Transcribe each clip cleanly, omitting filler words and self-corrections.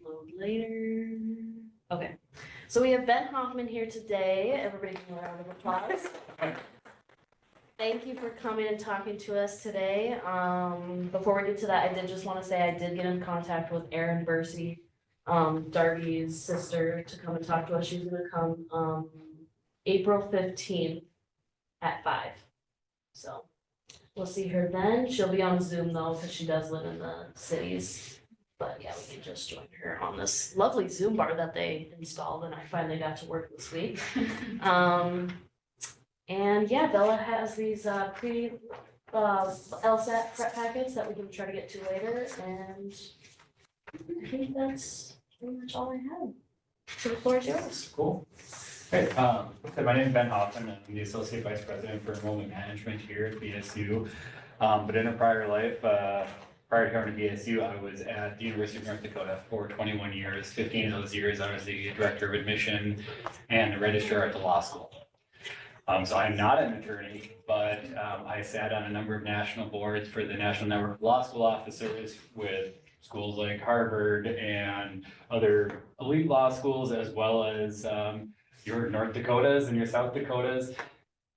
Load later. Okay, so we have Ben Hoffman here today. Everybody give him a round of applause. Thank you for coming and talking to us today. Before we get to that, I did just want to say I did get in contact with Erin Bursey, Darby's sister, to come and talk to us. She's gonna come April 15th at 5. So we'll see her then. She'll be on Zoom though, because she does live in the cities. But yeah, we can just join her on this lovely Zoom bar that they installed and I finally got to work this week. And yeah, Bella has these LSAT prep packets that we can try to get to later, and I think that's pretty much all I have. So the floor is yours. Cool. Hey, so my name is Ben Hoffman. I'm the Associate Vice President for Enrollment Management here at BSU. But in a prior life, prior to coming to BSU, I was at the University of North Dakota for 21 years. 15 of those years, I was the Director of Admission and the Registrar at the law school. So I'm not an attorney, but I sat on a number of national boards for the National Network of Law School Officers with schools like Harvard and other elite law schools, as well as your North Dakotas and your South Dakotas.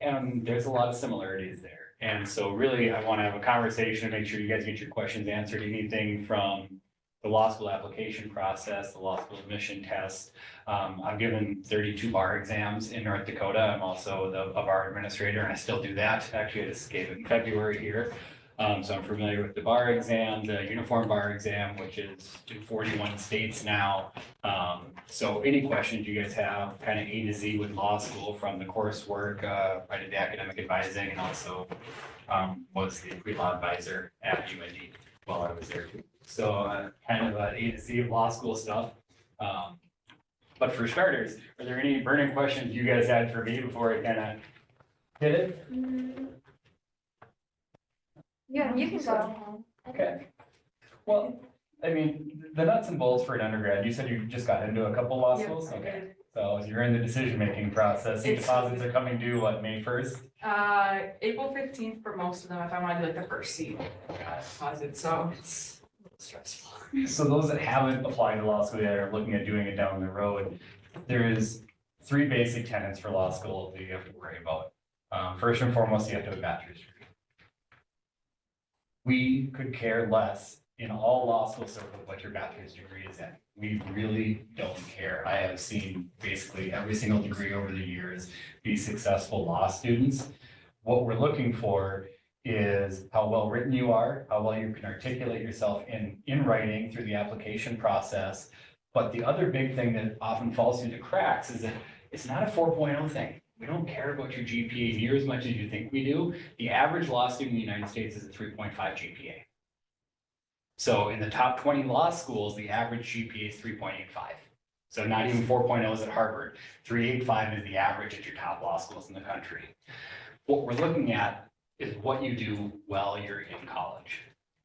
And there's a lot of similarities there. And so really, I want to have a conversation to make sure you guys get your questions answered, anything from the law school application process, the law school admission test. I've given 32 bar exams in North Dakota. I'm also a bar administrator, and I still do that. Actually, I just gave it in February here. So I'm familiar with the bar exam, the uniform bar exam, which is in 41 states now. So any questions you guys have, kind of A to Z with law school, from the coursework, I did the academic advising, and also was the pre-law advisor at UND while I was there too. So kind of A to Z of law school stuff. But for starters, are there any burning questions you guys had for me before I kind of hit it? Yeah, you can go. Okay. Well, I mean, the nuts and bolts for an undergrad, you said you just got into a couple law schools? Okay. So you're in the decision-making process. Deposits are coming due, what, May 1st? April 15th for most of them, if I want to do like the first seat deposit, so it's a little stressful. So those that haven't applied to law school yet are looking at doing it down the road. There is 3 basic tenets for law school that you have to worry about. First and foremost, you have to have a bachelor's degree. We could care less in all law school circles what your bachelor's degree is in. We really don't care. I have seen basically every single degree over the years be successful law students. What we're looking for is how well written you are, how well you can articulate yourself in writing through the application process. But the other big thing that often falls through the cracks is that it's not a 4.0 thing. We don't care about your GPA near as much as you think we do. The average law student in the United States is a 3.5 GPA. So in the top 20 law schools, the average GPA is 3.85. So not even 4.0s at Harvard. 3.85 is the average at your top law schools in the country. What we're looking at is what you do while you're in college.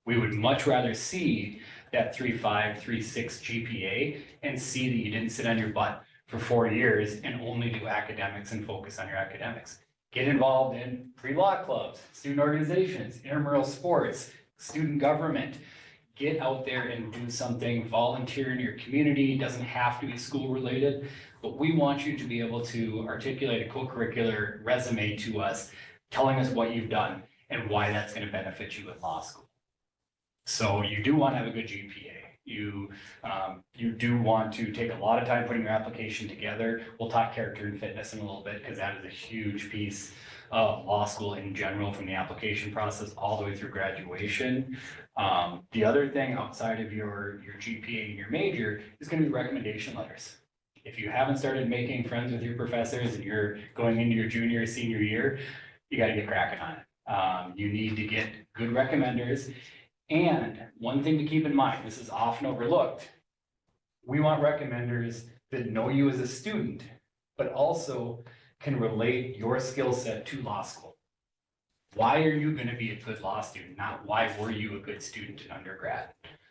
We would much rather see that 3.5, 3.6 GPA and see that you didn't sit on your butt for 4 years and only do academics and focus on your academics. Get involved in pre-law clubs, student organizations, intramural sports, student government. Get out there and do something, volunteer in your community. It doesn't have to be school related, but we want you to be able to articulate a co-curricular resume to us, telling us what you've done and why that's going to benefit you in law school. So you do want to have a good GPA. You do want to take a lot of time putting your application together. We'll talk character and fitness in a little bit because that is a huge piece of law school in general, from the application process all the way through graduation. The other thing outside of your GPA and your major is going to be recommendation letters. If you haven't started making friends with your professors and you're going into your junior or senior year, you got to get cracking on it. You need to get good recommenders. And one thing to keep in mind, this is often overlooked, we want recommenders that know you as a student, but also can relate your skill set to law school. Why are you going to be a good law student? Not why were you a good student in undergrad?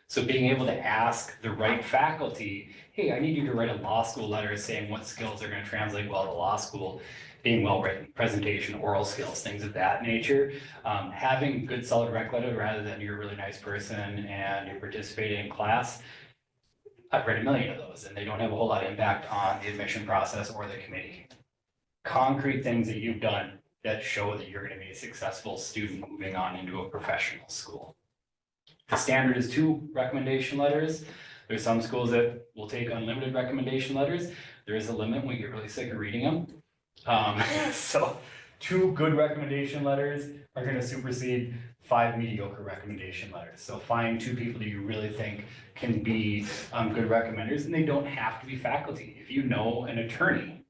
So being able to ask the right faculty, hey, I need you to write a law school letter saying what skills are going to translate well to law school, being well written, presentation, oral skills, things of that nature. Having good solid rec letter rather than you're a really nice person and you're participating in class. I've read a million of those, and they don't have a whole lot of impact on the admission process or the committee. Concrete things that you've done that show that you're going to be a successful student moving on into a professional school. The standard is 2 recommendation letters. There's some schools that will take unlimited recommendation letters. There is a limit when you get really sick of reading them. So 2 good recommendation letters are going to supersede 5 mediocre recommendation letters. So find 2 people that you really think can be good recommenders, and they don't have to be faculty. If you know an attorney,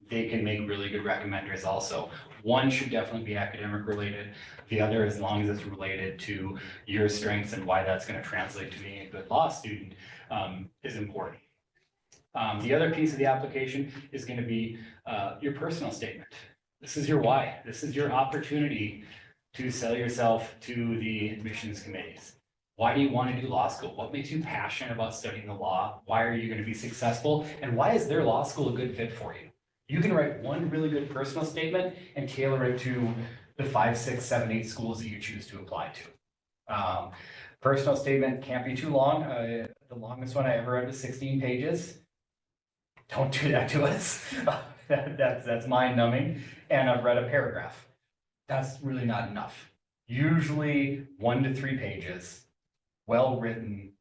they can make really good recommenders also. One should definitely be academic related. The other, as long as it's related to your strengths and why that's going to translate to being a good law student, is important. The other piece of the application is going to be your personal statement. This is your why. This is your opportunity to sell yourself to the admissions committees. Why do you want to do law school? What makes you passionate about studying the law? Why are you going to be successful? And why is their law school a good fit for you? You can write one really good personal statement and tailor it to the 5, 6, 7, 8 schools that you choose to apply to. Personal statement can't be too long. The longest one I ever read was 16 pages. Don't do that to us. That's mind numbing. And I've read a paragraph. That's really not enough. Usually 1 to 3 pages, well written.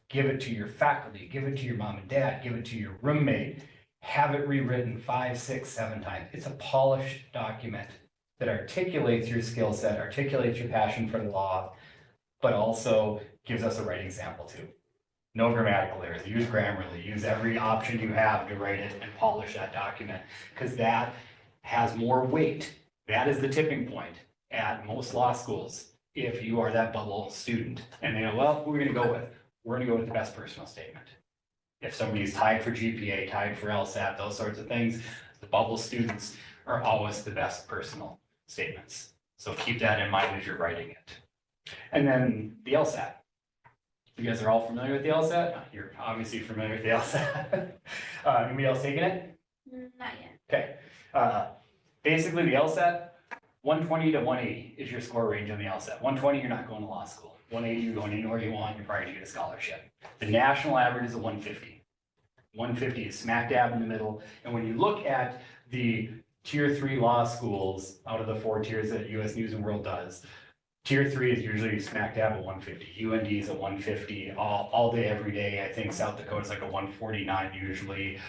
Give it to your faculty, give it to your mom and dad, give it to your roommate. Have it rewritten 5, 6, 7 times. It's a polished document that articulates your skill set, articulates your passion for the law, but also gives us a writing sample too. No grammatical errors. Use Grammarly. Use every option you have to write it and polish that document, because that has more weight. That is the tipping point at most law schools. If you are that bubble student and they go, well, we're going to go with the best personal statement. If somebody's tied for GPA, tied for LSAT, those sorts of things, the bubble students are always the best personal statements. So keep that in mind as you're writing it. And then the LSAT. You guys are all familiar with the LSAT? You're obviously familiar with the LSAT. Anybody else taking it? Not yet. Okay. Basically, the LSAT, 120 to 180 is your score range on the LSAT. 120, you're not going to law school. 180, you're going anywhere you want. You're probably going to get a scholarship. The national average is a 150. 150 is smack dab in the middle. And when you look at the tier 3 law schools out of the 4 tiers that US News and World does, tier 3 is usually smack dab at 150. UND is a 150 all day, every day. I think South Dakota is like a 149 usually.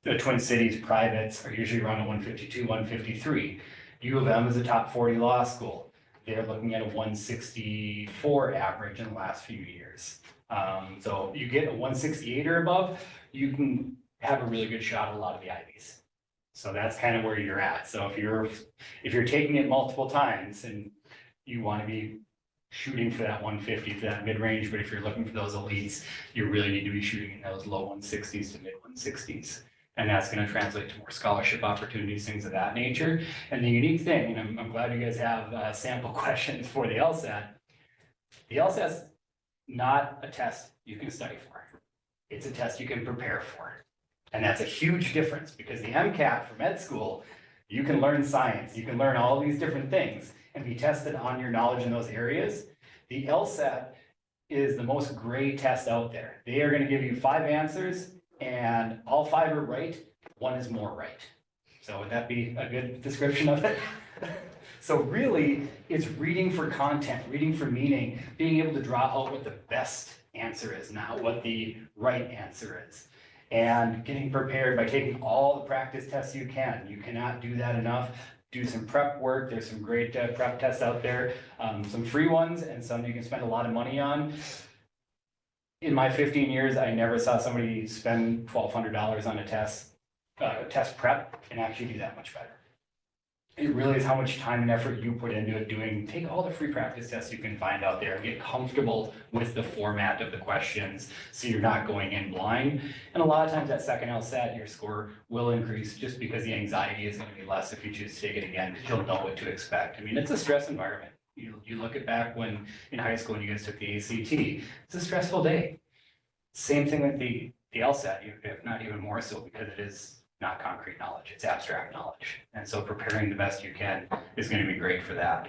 The Twin Cities privates are usually around a 152, 153. U of M is a top 40 law school. They're looking at a 164 average in the last few years. So you get a 168 or above, you can have a really good shot at a lot of the Ivies. So that's kind of where you're at. So if you're taking it multiple times and you want to be shooting for that 150, for that mid-range, but if you're looking for those elites, you really need to be shooting in those low 160s to mid 160s. And that's going to translate to more scholarship opportunities, things of that nature. And the unique thing, and I'm glad you guys have sample questions for the LSAT. The LSAT's not a test you can study for. It's a test you can prepare for. And that's a huge difference, because the MCAT for med school, you can learn science, you can learn all these different things and be tested on your knowledge in those areas. The LSAT is the most gray test out there. They are going to give you 5 answers and all 5 are right, 1 is more right. So would that be a good description of it? So really, it's reading for content, reading for meaning, being able to draw out what the best answer is, not what the right answer is. And getting prepared by taking all the practice tests you can. You cannot do that enough. Do some prep work. There's some great prep tests out there, some free ones and some you can spend a lot of money on. In my 15 years, I never saw somebody spend $1,200 on a test prep and actually do that much better. It really is how much time and effort you put into it. Take all the free practice tests you can find out there and get comfortable with the format of the questions so you're not going in blind. And a lot of times that second LSAT, your score will increase just because the anxiety is going to be less if you choose to take it again, because you'll know what to expect. I mean, it's a stress environment. You look at back when in high school when you guys took the ACT, it's a stressful day. Same thing with the LSAT, if not even more so, because it is not concrete knowledge, it's abstract knowledge. And so preparing the best you can is going to be great for that.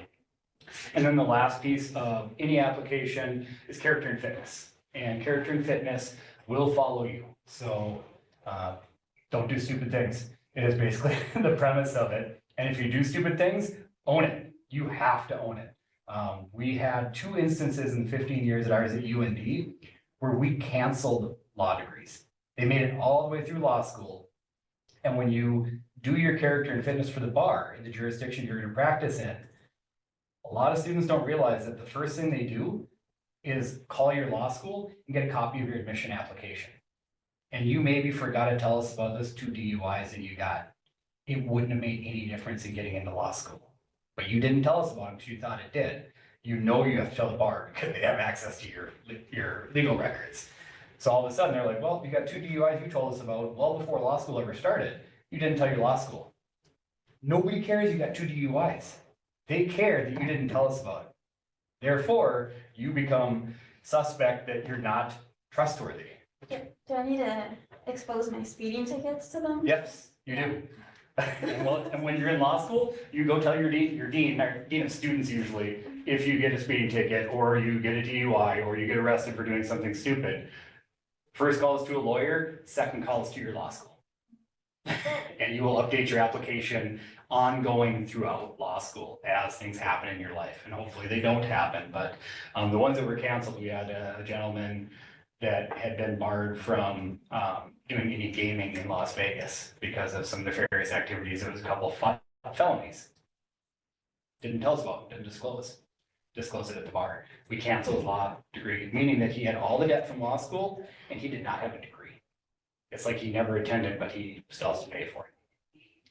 And then the last piece of any application is character and fitness. And character and fitness will follow you. So don't do stupid things. It is basically the premise of it. And if you do stupid things, own it. You have to own it. We had 2 instances in 15 years at ours at UND where we canceled law degrees. They made it all the way through law school. And when you do your character and fitness for the bar in the jurisdiction you're going to practice in, a lot of students don't realize that the first thing they do is call your law school and get a copy of your admission application. And you maybe forgot to tell us about those 2 DUIs that you got. It wouldn't have made any difference in getting into law school. But you didn't tell us about them because you thought it did. You know you have to tell the bar because they have access to your legal records. So all of a sudden they're like, well, you got 2 DUIs you told us about well before law school ever started. You didn't tell your law school. Nobody cares you got 2 DUIs. They care that you didn't tell us about it. Therefore, you become suspect that you're not trustworthy. Do I need to expose my speeding tickets to them? Yes, you do. And when you're in law school, you go tell your dean of students usually, if you get a speeding ticket or you get a DUI or you get arrested for doing something stupid. First call is to a lawyer, second call is to your law school. And you will update your application ongoing throughout law school as things happen in your life. And hopefully they don't happen, but the ones that were canceled, we had a gentleman that had been barred from doing any gaming in Las Vegas because of some nefarious activities. There was a couple of felonies. Didn't tell us about them, didn't disclose it at the bar. We canceled his law degree, meaning that he had all the debt from law school and he did not have a degree. It's like he never attended, but he still has to pay for it.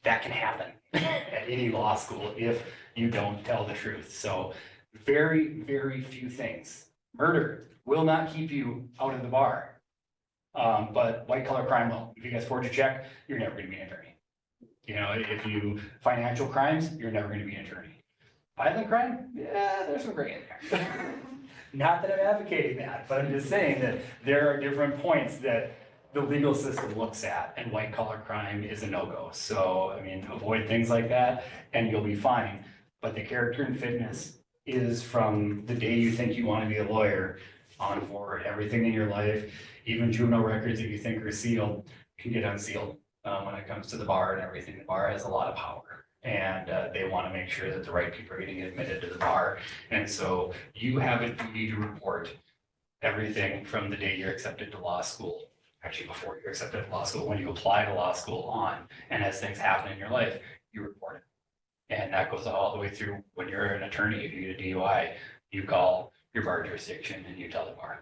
That can happen at any law school if you don't tell the truth. So very, very few things. Murder will not keep you out of the bar. But white collar crime will. If you guys forge a check, you're never going to be an attorney. You know, if you financial crimes, you're never going to be an attorney. Violent crime, yeah, there's some gray in there. Not that I'm advocating that, but I'm just saying that there are different points that the legal system looks at, and white collar crime is a no-go. So, I mean, avoid things like that and you'll be fine. But the character and fitness is from the day you think you want to be a lawyer on forward. Everything in your life, even juvenile records that you think are sealed, can get unsealed when it comes to the bar and everything. The bar has a lot of power. And they want to make sure that the right people are getting admitted to the bar. And so you have a duty to report everything from the day you're accepted to law school, actually before you're accepted to law school, when you apply to law school on, and as things happen in your life, you report it. And that goes all the way through when you're an attorney. If you get a DUI, you call your bar jurisdiction and you tell the bar.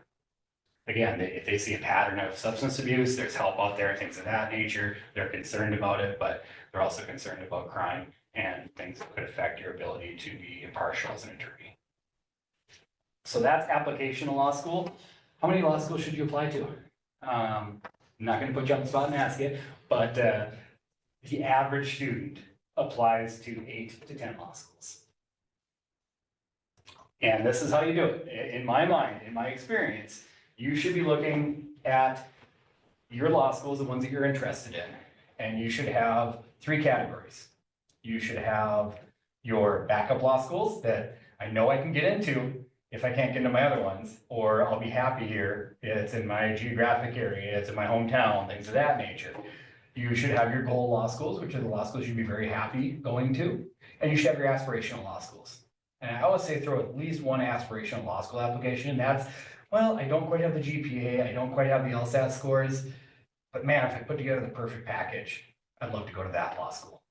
Again, if they see a pattern of substance abuse, there's help out there, things of that nature. They're concerned about it, but they're also concerned about crime and things that could affect your ability to be impartial as an attorney. So that's application to law school. How many law schools should you apply to? I'm not going to put you on the spot and ask it, but the average student applies to 8 to 10 law schools. And this is how you do it. In my mind, in my experience, you should be looking at your law schools, the ones that you're interested in, and you should have 3 categories. You should have your backup law schools that I know I can get into if I can't get into my other ones, or I'll be happy here. It's in my geographic area, it's in my hometown, things of that nature. You should have your goal law schools, which are the law schools you'd be very happy going to, and you should have your aspirational law schools. And I always say throw at least one aspirational law school application, and that's, well, I don't quite have the GPA, I don't quite have the LSAT scores, but man, if I put together the perfect package, I'd love to go to that law school.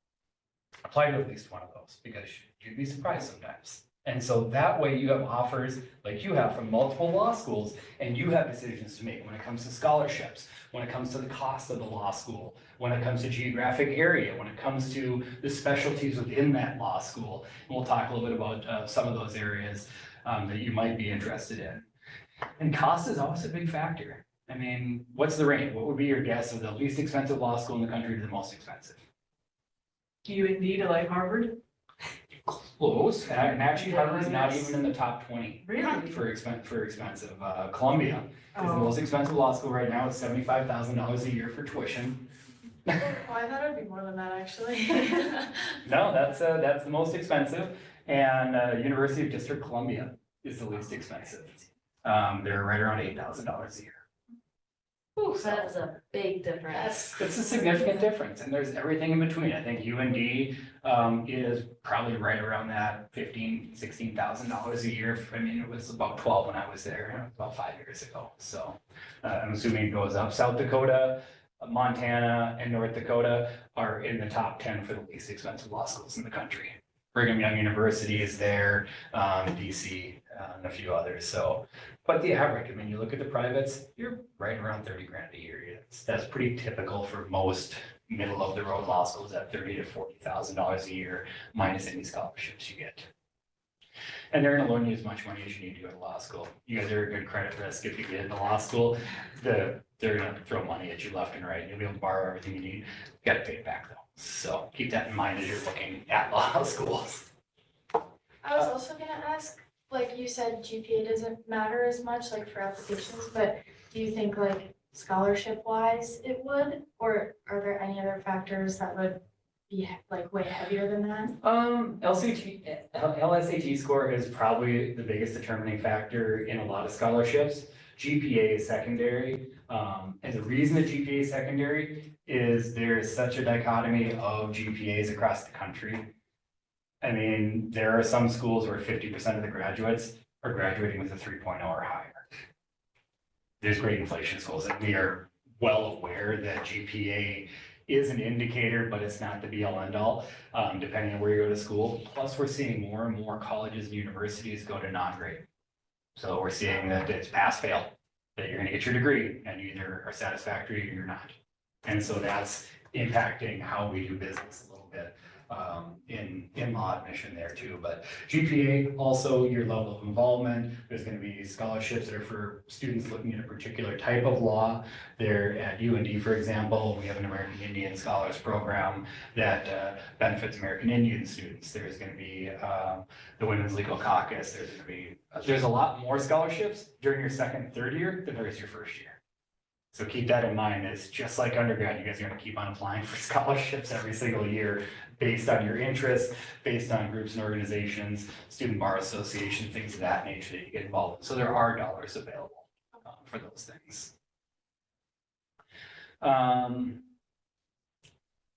Apply to at least one of those, because you'd be surprised sometimes. And so that way you have offers like you have from multiple law schools, and you have decisions to make when it comes to scholarships, when it comes to the cost of the law school, when it comes to geographic area, when it comes to the specialties within that law school. And we'll talk a little bit about some of those areas that you might be interested in. And cost is always a big factor. I mean, what's the range? What would be your guess of the least expensive law school in the country to the most expensive? UND to like Harvard? Close, and actually Harvard's not even in the top 20 Really? for expensive. Columbia is the Oh, most expensive law school right now. It's $75,000 a year for tuition. I thought it'd be more than that, actually. No, that's the most expensive, and University of District Columbia is the least expensive. they're right around $8,000 a year. Ooh, so that is a big difference. It's a significant difference, and there's everything in between. I think UND is probably right around that $15,000-16,000 a year. I mean, it was about 12 when I was there, about 5 years ago. So I'm assuming it goes up. South Dakota, Montana, and North Dakota are in the top 10 for the least expensive law schools in the country. Brigham Young University is there, DC, and a few others. So, but the average, I mean, you look at the privates, you're right around 30 grand a year. That's pretty typical for most middle of the road law schools at $30,000 to $40,000 a year, minus any scholarships you get. And they're gonna loan you as much money as you need to go to law school. You guys are a good credit risk if you get into law school. They're gonna throw money at you left and right. You'll be able to borrow everything you need. You gotta pay it back though. So keep that in mind as you're looking at law schools. I was also gonna ask, like you said, GPA doesn't matter as much like for applications, but do you think like scholarship wise it would? Or are there any other factors that would be like way heavier than that? LSAT score is probably the biggest determining factor in a lot of scholarships. GPA is secondary. And the reason that GPA is secondary is there is such a dichotomy of GPAs across the country. I mean, there are some schools where 50% of the graduates are graduating with a 3.0 or higher. There's great inflation schools, and we are well aware that GPA is an indicator, but it's not the be all end all, depending on where you go to school. Plus, we're seeing more and more colleges and universities go to non-grade. So we're seeing that it's pass fail, that you're gonna get your degree and you either are satisfactory or you're not. And so that's impacting how we do business a little bit in law admission there too. But GPA, also your level of involvement. There's going to be scholarships that are for students looking at a particular type of law. There at UND, for example, we have an American Indian Scholars Program that benefits American Indian students. There's going to be the Women's Legal Caucus. There's a lot more scholarships during your second and third year than there is your first year. So keep that in mind. It's just like undergrad, you guys are going to keep on applying for scholarships every single year based on your interests, based on groups and organizations, student bar association, things of that nature that you get involved in. So there are dollars available for those things.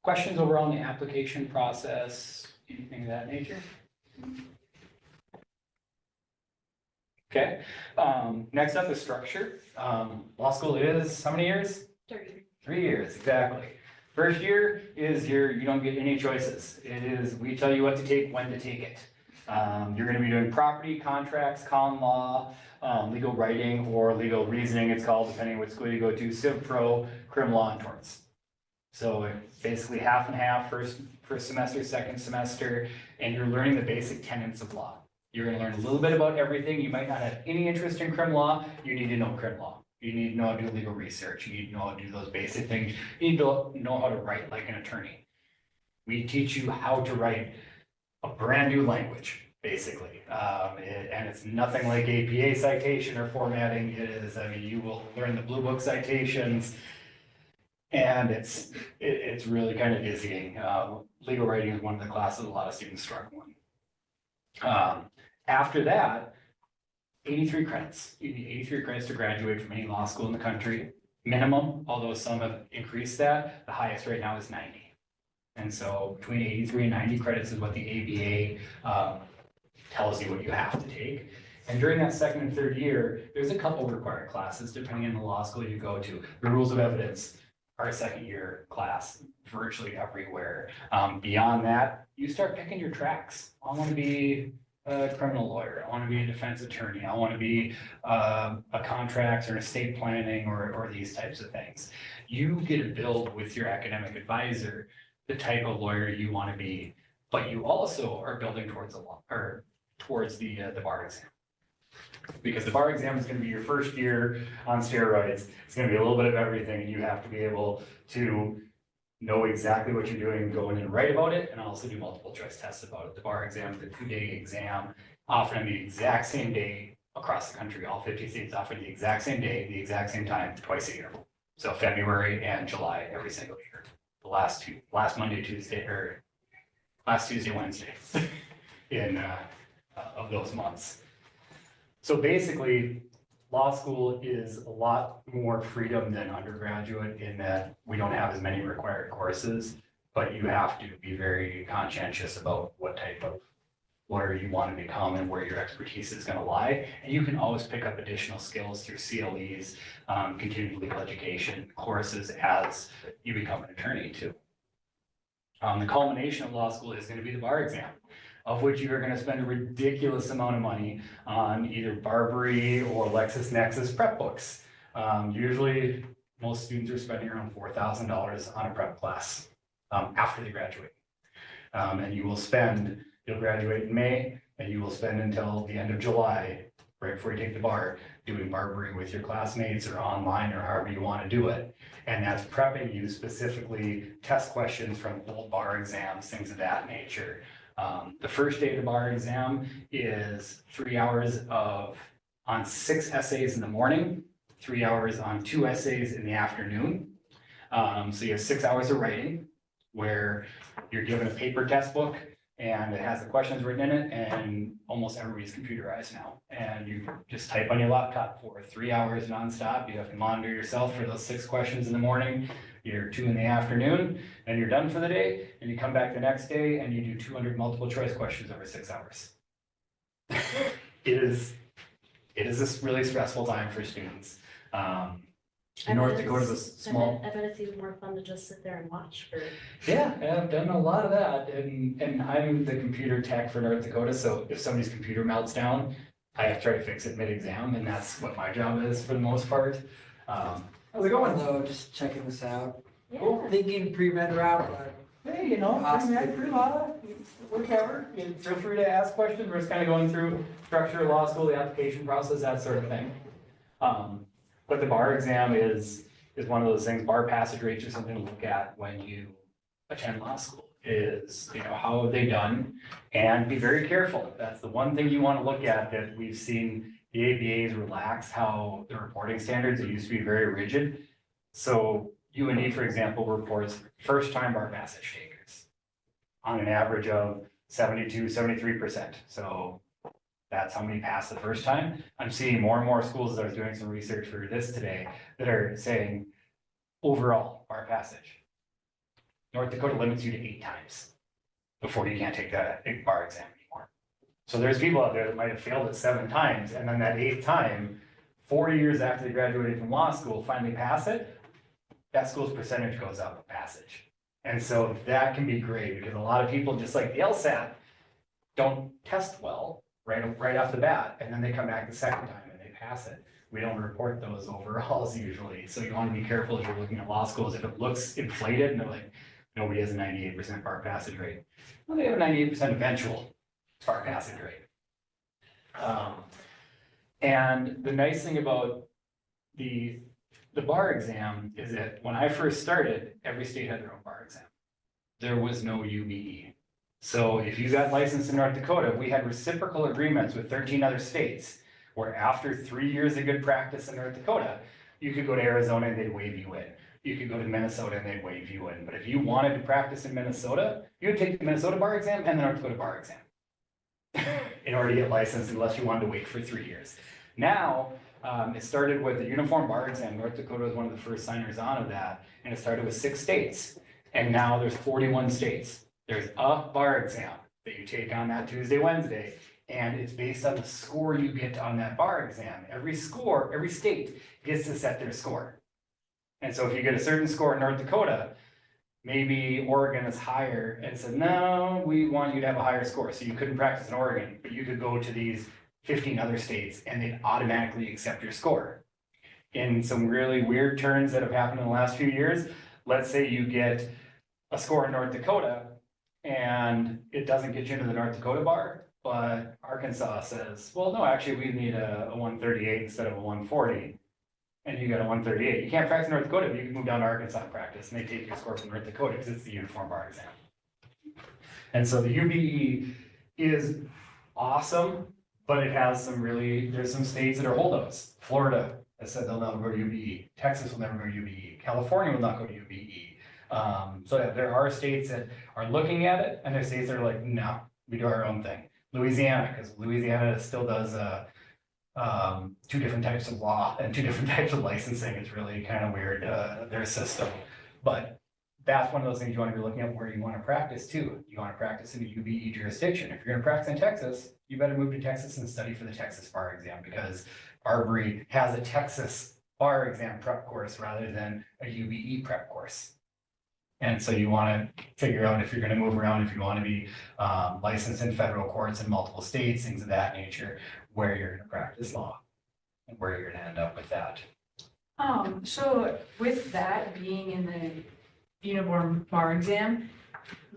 Questions overall on the application process, anything of that nature? Okay, next up is structure. Law school is how many years? 30. 3 years, exactly. First year is you don't get any choices. It is, we tell you what to take, when to take it. You're gonna be doing property, contracts, common law, legal writing, or legal reasoning, it's called, depending on which school you go to, civ pro, crim law, and torts. So basically half and half, first semester, second semester, and you're learning the basic tenets of law. You're gonna learn a little bit about everything. You might not have any interest in crim law. You need to know crim law. You need to know how to do legal research. You need to know how to do those basic things. You need to know how to write like an attorney. We teach you how to write a brand new language, basically. And it's nothing like APA citation or formatting. It is, I mean, you will learn the Blue Book citations, and it's really kind of dizzying. Legal writing is one of the classes a lot of students struggle in. After that, 83 credits. You need 83 credits to graduate from any law school in the country. Minimum, although some have increased that, the highest right now is 90. And so between 83 and 90 credits is what the ABA tells you what you have to take. And during that second and third year, there's a couple required classes depending on the law school you go to. The rules of evidence are a second year class virtually everywhere. Beyond that, you start picking your tracks. I want to be a criminal lawyer. I want to be a defense attorney. I want to be a contracts or estate planning or these types of things. You get to build with your academic advisor the type of lawyer you want to be, but you also are building towards the bar exam. Because the bar exam is going to be your first year on steroids. It's going to be a little bit of everything, and you have to be able to know exactly what you're doing, go in and write about it, and also do multiple choice tests about it. The bar exam is a 2-day exam, often on the exact same day across the country. All 50 states offer the exact same day, the exact same time, twice a year. So February and July every single year. The last Monday, Tuesday, or last Tuesday, Wednesday in of those months. So basically, law school is a lot more freedom than undergraduate in that we don't have as many required courses, but you have to be very conscientious about what type of lawyer you want to become and where your expertise is going to lie. And you can always pick up additional skills through CLEs, continuing legal education courses as you become an attorney too. The culmination of law school is going to be the bar exam, of which you are going to spend a ridiculous amount of money on either Barbary or LexisNexis prep books. Usually, most students are spending around $4,000 on a prep class after they graduate. And you'll graduate in May, and you will spend until the end of July, right before you take the bar, doing Barbary with your classmates or online or however you want to do it. And that's prepping you specifically, test questions from old bar exams, things of that nature. The first day of the bar exam is 3 hours on 6 essays in the morning, 3 hours on 2 essays in the afternoon. So you have 6 hours of writing where you're given a paper test book and it has the questions written in it, and almost everybody's computerized now. And you just type on your laptop for 3 hours nonstop. You have to monitor yourself for those 6 questions in the morning, your 2 in the afternoon, and you're done for the day. And you come back the next day and you do 200 multiple choice questions over 6 hours. It is a really stressful time for students. North Dakota's a small. I bet it's even more fun to just sit there and watch for. Yeah, I've done a lot of that, and I'm the computer tech for North Dakota, so if somebody's computer melts down, I have to try to fix it mid-exam, and that's what my job is for the most part. How's it going though? Just checking this out. Yeah. Thinking pre-med route, but Hey, pre-med, pre-law, whatever, feel free to ask questions, we're just kind of going through structure of law school, the application process, that sort of thing. But the bar exam is one of those things, bar passage rates are something to look at when you attend law school, is, how have they done? And be very careful. That's the one thing you want to look at, that we've seen the ABAs relax how the reporting standards, it used to be very rigid. So UNE, for example, reports first-time bar passage takers on an average of 72, 73%. So that's how many pass the first time. I'm seeing more and more schools, as I was doing some research for this today, that are saying overall bar passage. North Dakota limits you to 8 times before you can't take that bar exam anymore. So there's people out there that might have failed it 7 times, and then that 8th time, 4 years after they graduated from law school, finally pass it, that school's percentage goes up of passage. And so that can be great, because a lot of people, just like the LSAT, don't test well right off the bat, and then they come back the second time and they pass it. We don't report those overalls usually, so you want to be careful as you're looking at law schools. If it looks inflated and they're like, nobody has a 98% bar passage rate, well, they have a 98% eventual bar passage rate. And the nice thing about the bar exam is that when I first started, every state had their own bar exam. There was no UBE. So if you got licensed in North Dakota, we had reciprocal agreements with 13 other states, where after 3 years of good practice in North Dakota, you could go to Arizona and they'd waive you in. You could go to Minnesota and they'd waive you in. But if you wanted to practice in Minnesota, you would take the Minnesota bar exam and the North Dakota bar exam in order to get licensed, unless you wanted to wait for 3 years. Now, it started with the uniform bar exam. North Dakota was one of the first signers on of that, and it started with 6 states. And now there's 41 states. There's a bar exam that you take on that Tuesday, Wednesday, and it's based on the score you get on that bar exam. Every state gets to set their score. And so if you get a certain score in North Dakota, maybe Oregon is higher and said, no, we want you to have a higher score. So you couldn't practice in Oregon, but you could go to these 15 other states and they'd automatically accept your score. In some really weird turns that have happened in the last few years, let's say you get a score in North Dakota and it doesn't get you into the North Dakota bar, but Arkansas says, well, no, actually we need a 138 instead of a 140. And you got a 138. You can't practice in North Dakota, but you can move down to Arkansas and practice, and they take your score from North Dakota because it's the uniform bar exam. And so the UBE is awesome, but it has there's some states that are holdouts. Florida has said they'll never go to UBE. Texas will never go to UBE. California will not go to UBE. So yeah, there are states that are looking at it, and there are states that are like, no, we do our own thing. Louisiana, because Louisiana still does two different types of law and two different types of licensing. It's really kind of weird, their system. But that's one of those things you want to be looking at where you want to practice too. You want to practice in a UBE jurisdiction. If you're going to practice in Texas, you better move to Texas and study for the Texas bar exam, because Arbery has a Texas bar exam prep course rather than a UBE prep course. And so you want to figure out if you're going to move around, if you want to be licensed in federal courts in multiple states, things of that nature, where you're going to practice law and where you're going to end up with that. So with that being in the uniform bar exam,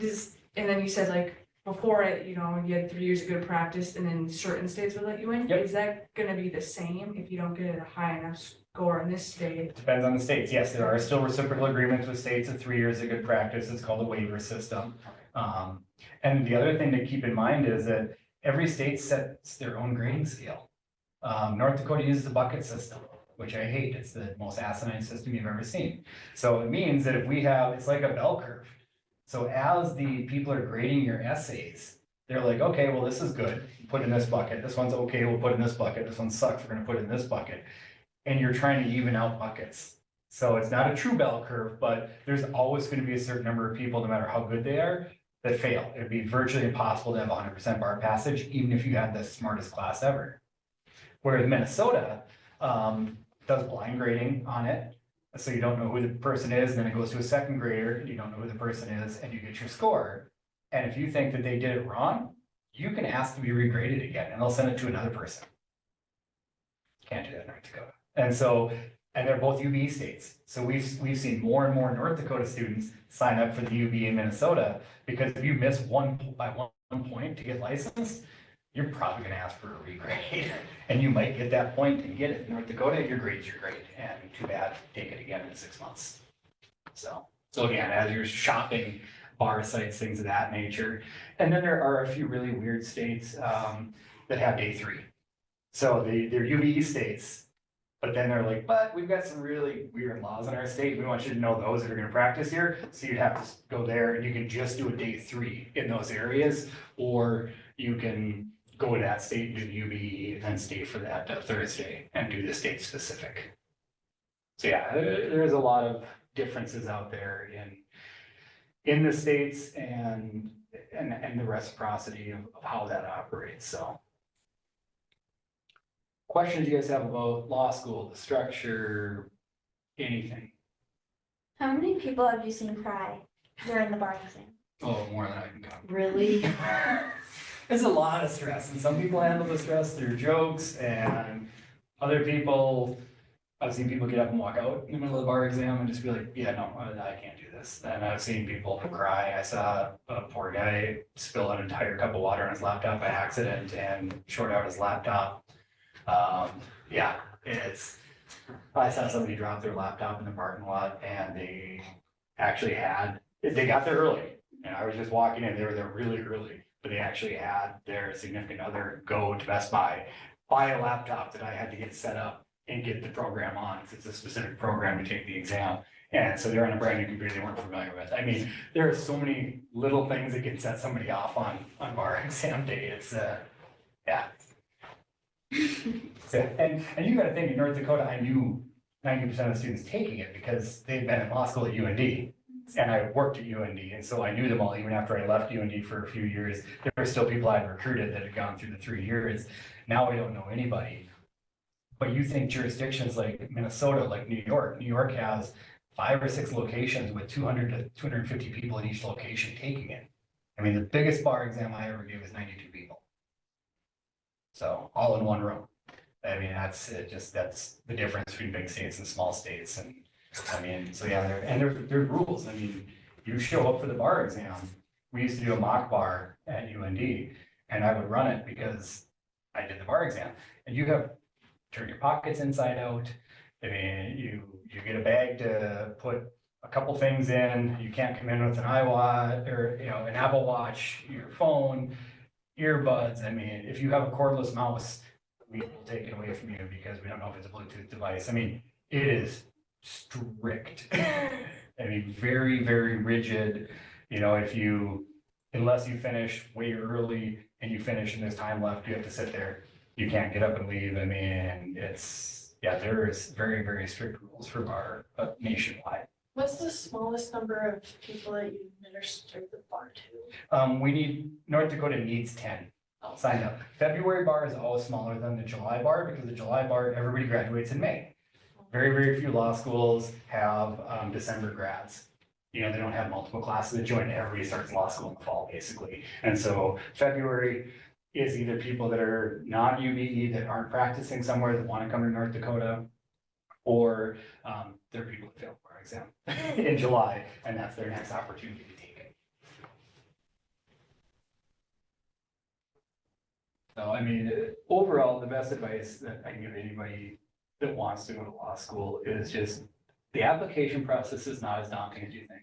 and then you said like before it, you had 3 years of good practice and then certain states would let you in? Yep. Is that gonna be the same if you don't get a high enough score in this state? It depends on the states. Yes, there are still reciprocal agreements with states of 3 years of good practice. It's called a waiver system. And the other thing to keep in mind is that every state sets their own grading scale. North Dakota uses the bucket system, which I hate. It's the most asinine system you've ever seen. So it means that if we have, it's like a bell curve. So as the people are grading your essays, they're like, okay, well, this is good, put in this bucket. This one's okay, we'll put in this bucket. This one sucks, we're gonna put in this bucket. And you're trying to even out buckets. So it's not a true bell curve, but there's always gonna be a certain number of people, no matter how good they are, that fail. It'd be virtually impossible to have 100% bar passage, even if you had the smartest class ever. Whereas Minnesota does blind grading on it. So you don't know who the person is, and then it goes to a second grader, and you don't know who the person is, and you get your score. And if you think that they did it wrong, you can ask to be regraded again, and they'll send it to another person. Can't do that in North Dakota. And they're both UBE states. So we've seen more and more North Dakota students sign up for the UBE in Minnesota, because if you miss one point to get licensed, you're probably gonna ask for a regrade, and you might get that point and get it. In North Dakota, your grade's your grade, and too bad, take it again in 6 months. So again, as you're shopping bar sites, things of that nature. And then there are a few really weird states that have day 3. So they're UBE states, but then they're like, but we've got some really weird laws in our state. We want you to know those if you're gonna practice here. So you'd have to go there, and you can just do a day 3 in those areas, or you can go to that state and do the UBE and then stay for that Thursday and do the state specific. So yeah, there's a lot of differences out there in the states and the reciprocity of how that operates. So questions you guys have about law school, the structure, anything? How many people have you seen cry during the bar exam? Oh, more than I can count. Really? It's a lot of stress, and some people handle the stress through jokes, and other people, I've seen people get up and walk out in the middle of the bar exam and just be like, yeah, no, I can't do this. And I've seen people cry. I saw a poor guy spill an entire cup of water on his laptop by accident and short out his laptop. Yeah, I saw somebody drop their laptop in the parking lot, and they got there early. And I was just walking in, they were there really early. But they actually had their significant other go to Best Buy, buy a laptop that I had to get set up and get the program on. It's a specific program to take the exam. And so they're on a brand new computer they weren't familiar with. I mean, there are so many little things that can set somebody off on bar exam day. It's, yeah. So, and you gotta think, in North Dakota, I knew 90% of the students taking it because they'd been in law school at UND. And I worked at UND, and so I knew them all. Even after I left UND for a few years, there were still people I had recruited that had gone through the 3 years. Now I don't know anybody. But you think jurisdictions like Minnesota, like New York has 5 or 6 locations with 200 to 250 people in each location taking it. I mean, the biggest bar exam I ever gave was 92 people. So all in one room. I mean, that's the difference between big states and small states. And I mean, so yeah, there's rules. I mean, you show up for the bar exam. We used to do a mock bar at UND, and I would run it because I did the bar exam. And you have turn your pockets inside out. I mean, you get a bag to put a couple things in. You can't come in with an iWatch or an Apple Watch, your phone, earbuds. I mean, if you have a cordless mouse, we will take it away from you because we don't know if it's a Bluetooth device. I mean, it is strict. I mean, very, very rigid. Unless you finish way early and you finish and there's time left, you have to sit there You can't get up and leave. I mean, there is very, very strict rules for bar nationwide. What's the smallest number of people that you administer the bar to? North Dakota needs 10 signed up. February bar is always smaller than the July bar because the July bar, everybody graduates in May. Very, very few law schools have December grads. They don't have multiple classes that join. Everybody starts law school in the fall, basically. And so February is either people that are non-UBE that aren't practicing somewhere that want to come to North Dakota, or there are people that fail bar exam in July, and that's their next opportunity to take it. So, I mean, overall, the best advice that I can give anybody that wants to go to law school is just the application process is not as daunting as you think.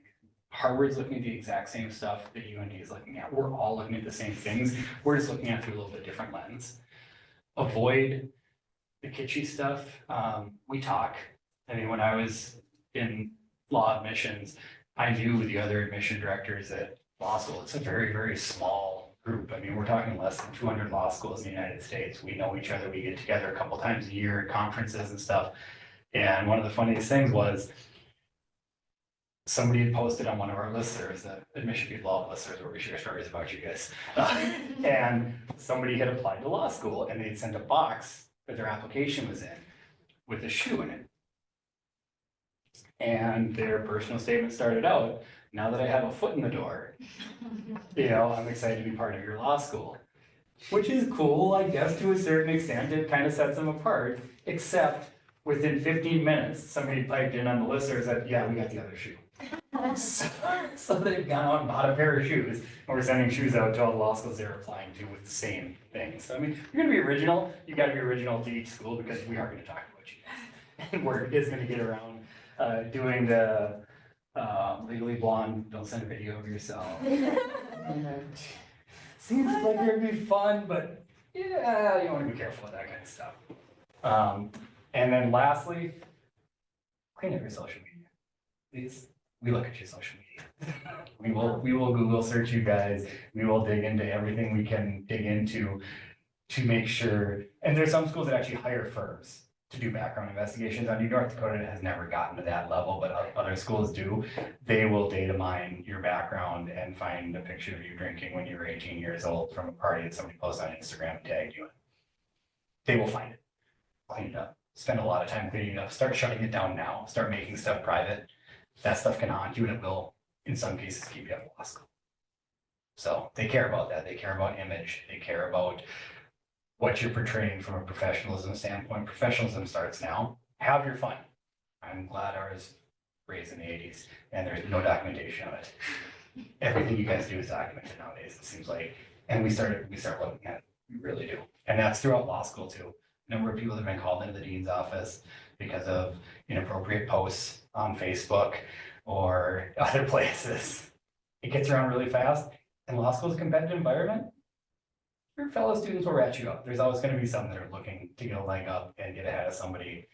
Harvard's looking at the exact same stuff that UND is looking at. We're all looking at the same things. We're just looking at it through a little bit different lens. Avoid the kitschy stuff. We talk. I mean, when I was in law admissions, I knew the other admission directors at law school. It's a very, very small group. I mean, we're talking less than 200 law schools in the United States. We know each other. We get together a couple times a year at conferences and stuff. And one of the funniest things was somebody had posted on one of our listservs, the admission fee law listservs where we share stories about you guys. And somebody had applied to law school and they'd sent a box that their application was in with a shoe in it. And their personal statement started out, now that I have a foot in the door, I'm excited to be part of your law school. Which is cool, I guess, to a certain extent. It kind of sets them apart, except within 15 minutes, somebody piped in on the listserv and said, yeah, we got the other shoe. So they've gone out and bought a pair of shoes, and we're sending shoes out to all the law schools they're applying to with the same thing. So, I mean, you're gonna be original, you gotta be original to each school because we are gonna talk about you guys. And word is gonna get around, doing the Legally Blonde, don't send a video of yourself. Seems like it'd be fun, but yeah, you wanna be careful with that kind of stuff. And then lastly, clean up your social media. Please, we look at your social media. We will Google search you guys. We will dig into everything we can dig into to make sure. And there's some schools that actually hire firms to do background investigations on you. North Dakota has never gotten to that level, but other schools do. They will data mine your background and find a picture of you drinking when you were 18 years old from a party that somebody posted on Instagram and tagged you in. They will find it, clean it up. Spend a lot of time cleaning it up, start shutting it down now, start making stuff private. That stuff can haunt you and it will, in some cases, keep you out of law school. So they care about that. They care about image. They care about what you're portraying from a professionalism standpoint. Professionalism starts now. Have your fun. I'm glad I was raised in the 80s and there's no documentation of it. Everything you guys do is documented nowadays, it seems like. And we start looking at it. We really do. And that's throughout law school too. Number of people that have been called into the dean's office because of inappropriate posts on Facebook or other places. It gets around really fast, and law school is a competitive environment. Your fellow students will rat you up. There's always going to be some that are looking to get a leg up and get ahead of somebody.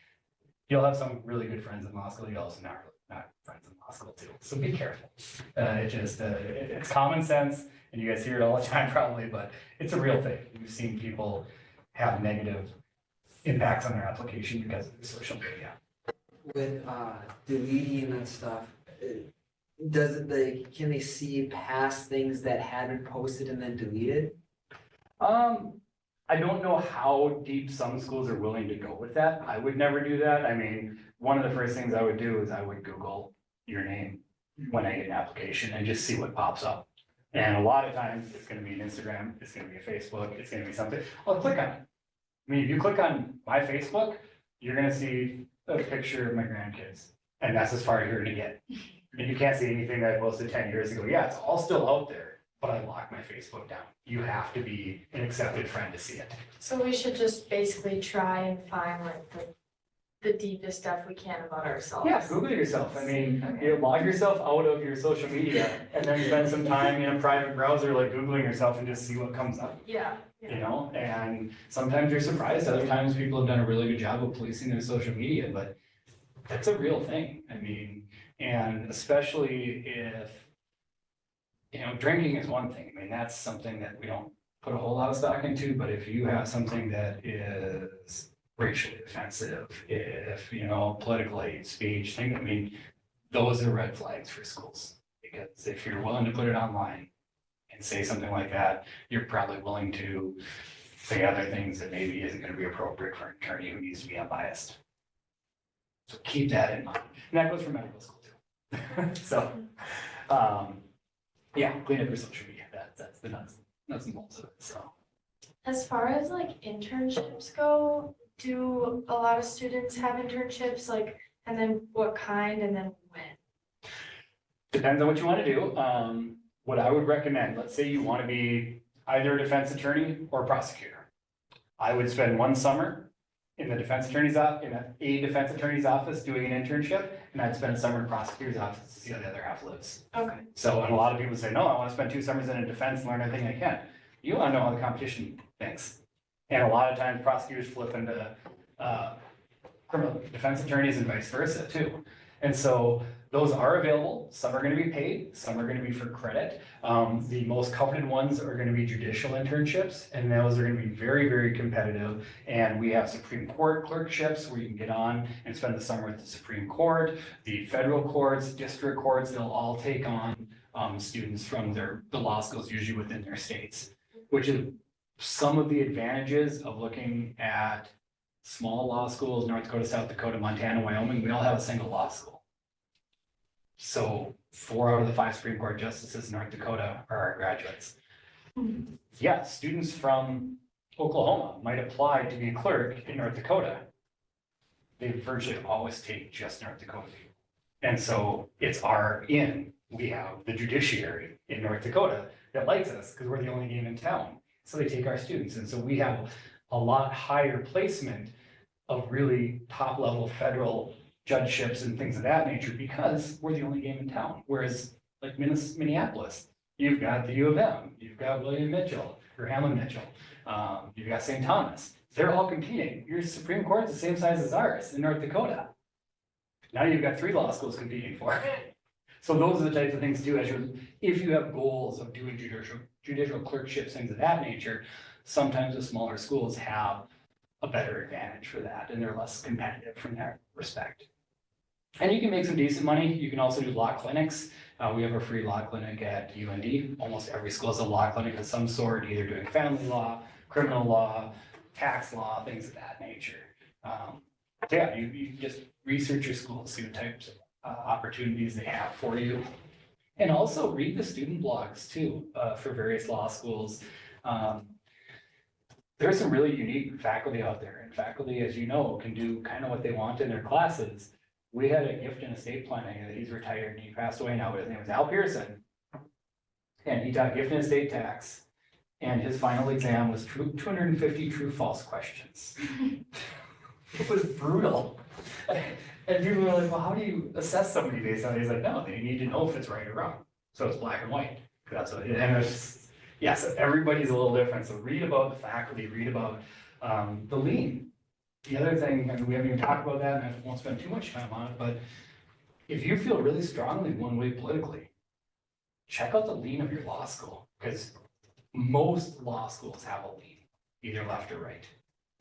You'll have some really good friends in law school. You'll also not friends in law school too. So be careful. It's common sense, and you guys hear it all the time probably, but it's a real thing. We've seen people have negative impacts on their application because of their social media. With deleting and stuff, can they see past things that had been posted and then deleted? I don't know how deep some schools are willing to go with that. I would never do that. I mean, one of the first things I would do is I would Google your name when I get an application and just see what pops up. And a lot of times it's gonna be an Instagram, it's gonna be a Facebook, it's gonna be something. I'll click on it. I mean, if you click on my Facebook, you're gonna see a picture of my grandkids, and that's as far as you're gonna get. And you can't see anything that I posted 10 years ago. Yeah, it's all still out there, but I locked my Facebook down. You have to be an accepted friend to see it. So we should just basically try and find like the deepest stuff we can about ourselves. Yeah, Google yourself. I mean, log yourself out of your social media and then spend some time in a private browser like Googling yourself and just see what comes up. Yeah. And sometimes you're surprised. Other times people have done a really good job of policing their social media, but that's a real thing. I mean, and especially if, drinking is one thing. I mean, that's something that we don't put a whole lot of stock into, but if you have something that is racially offensive, if, political hate speech, thing, I mean, those are red flags for schools. Because if you're willing to put it online and say something like that, you're probably willing to say other things that maybe isn't gonna be appropriate for an attorney who needs to be unbiased. So keep that in mind. And that goes for medical school too. So, yeah, clean up your social media. That's the nuts and bolts of it, so. As far as like internships go, do a lot of students have internships, like, and then what kind and then when? Depends on what you want to do. What I would recommend, let's say you want to be either a defense attorney or a prosecutor. I would spend one summer in the defense attorney's office doing an internship, and I'd spend a summer in a prosecutor's office to see how the other half lives. Okay. So, and a lot of people say, no, I want to spend 2 summers in a defense and learn everything I can. You want to know how the competition thinks. And a lot of times prosecutors flip into criminal defense attorneys and vice versa too. And so those are available. Some are going to be paid, some are going to be for credit. The most coveted ones are going to be judicial internships, and those are going to be very, very competitive. And we have Supreme Court clerkships where you can get on and spend the summer at the Supreme Court, the federal courts, district courts. They'll all take on students from the law schools, usually within their states, which is some of the advantages of looking at small law schools, North Dakota, South Dakota, Montana, Wyoming. We all have a single law school. So 4 out of the 5 Supreme Court justices in North Dakota are our graduates. Yeah, students from Oklahoma might apply to be a clerk in North Dakota. They virtually always take just North Dakota people. And so it's we have the judiciary in North Dakota that likes us because we're the only game in town. So they take our students. And so we have a lot higher placement of really top level federal judgeships and things of that nature because we're the only game in town. Whereas like Minneapolis, you've got the U of M, you've got William Mitchell or Hamlin Mitchell, you've got St. Thomas. They're all competing. Your Supreme Court's the same size as ours in North Dakota. Now you've got 3 law schools competing for it. So those are the types of things too, if you have goals of doing judicial clerkships, things of that nature, sometimes the smaller schools have a better advantage for that and they're less competitive from that respect. And you can make some decent money. You can also do law clinics. We have a free law clinic at UND. Almost every school has a law clinic of some sort, either doing family law, criminal law, tax law, things of that nature. Yeah, you just research your school, see the types of opportunities they have for you. And also read the student blogs too, for various law schools. There's some really unique faculty out there, and faculty, as you know, can do kind of what they want in their classes. We had a gift and estate planning, and he's retired and he passed away now, but his name was Al Pearson. And he taught gift and estate tax, and his final exam was 250 true false questions. It was brutal. And people were like, well, how do you assess somebody based on it? He's like, no, they need to know if it's right or wrong. So it's black and white. That's what it is. And it's, yes, everybody's a little different. So read about the faculty, read about the lean. The other thing, and we haven't even talked about that, and I won't spend too much time on it, but if you feel really strongly one way politically, check out the lean of your law school, because most law schools have a lean, either left or right.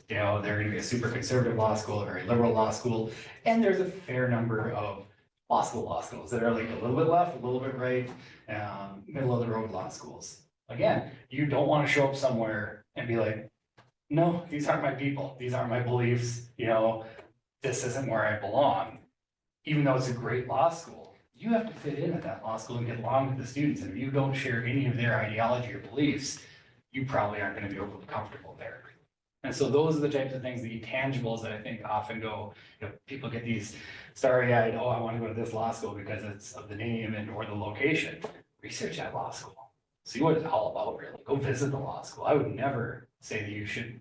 You know, they're going to be a super conservative law school, a very liberal law school, and there's a fair number of law schools that are like a little bit left, a little bit right, middle of the road law schools. Again, you don't want to show up somewhere and be like, no, these aren't my people. These aren't my beliefs. You know, this isn't where I belong. Even though it's a great law school, you have to fit in at that law school and get along with the students. And if you don't share any of their ideology or beliefs, you probably aren't going to be overly comfortable there. And so those are the types of things, the intangibles that I think often go, you know, people get these starry-eyed, oh, I want to go to this law school because it's of the name and or the location. Research that law school. See what it's all about, really. Go visit the law school. I would never say that you should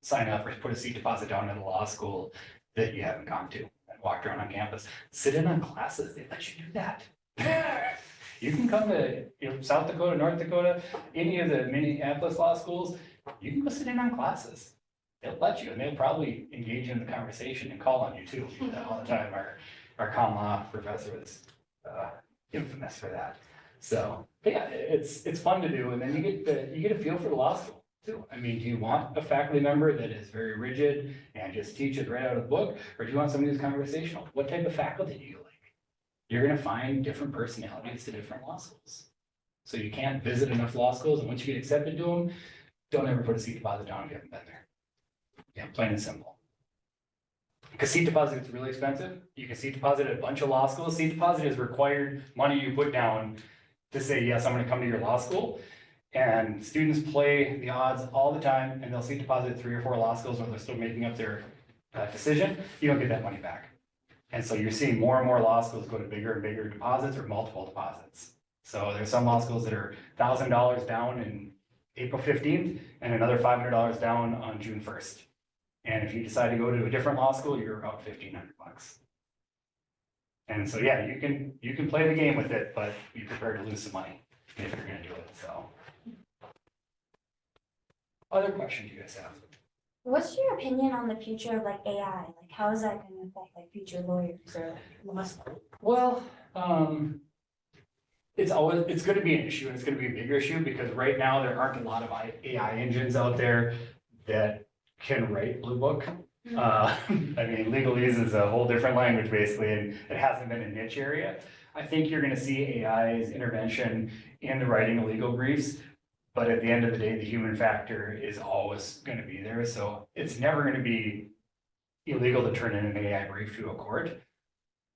sign up or put a seat deposit down at a law school that you haven't gone to and walked around on campus. Sit in on classes. They let you do that. You can come to South Dakota, North Dakota, any of the Minneapolis law schools. You can go sit in on classes. They'll let you, and they'll probably engage in the conversation and call on you too. All the time. Our common law professor was infamous for that. So, but yeah, it's fun to do, and then you get a feel for the law school too. I mean, do you want a faculty member that is very rigid and just teaches right out of the book, or do you want somebody who's conversational? What type of faculty do you like? You're gonna find different personalities to different law schools. So you can't visit enough law schools, and once you get accepted to them, don't ever put a seat deposit down if you haven't been there. Yeah, plain and simple. Because seat deposit is really expensive. You can seat deposit at a bunch of law schools. Seat deposit is required money you put down to say, yes, I'm gonna come to your law school. And students play the odds all the time, and they'll seat deposit at 3 or 4 law schools while they're still making up their decision. You don't get that money back. And so you're seeing more and more law schools go to bigger and bigger deposits or multiple deposits. So there's some law schools that are $1,000 down in April 15th and another $500 down on June 1st. And if you decide to go to a different law school, you're about $1,500. And so, yeah, you can play the game with it, but be prepared to lose some money if you're gonna do it, so. Other questions you guys have? What's your opinion on the future of like AI? Like how is that gonna affect like future lawyers or law school? Well, it's gonna be an issue, and it's gonna be a bigger issue, because right now there aren't a lot of AI engines out there that can write Blue Book. I mean, legalese is a whole different language basically, and it hasn't been a niche area. I think you're gonna see AI's intervention in the writing of legal briefs, but at the end of the day, the human factor is always gonna be there, so it's never gonna be illegal to turn in an AI brief to a court.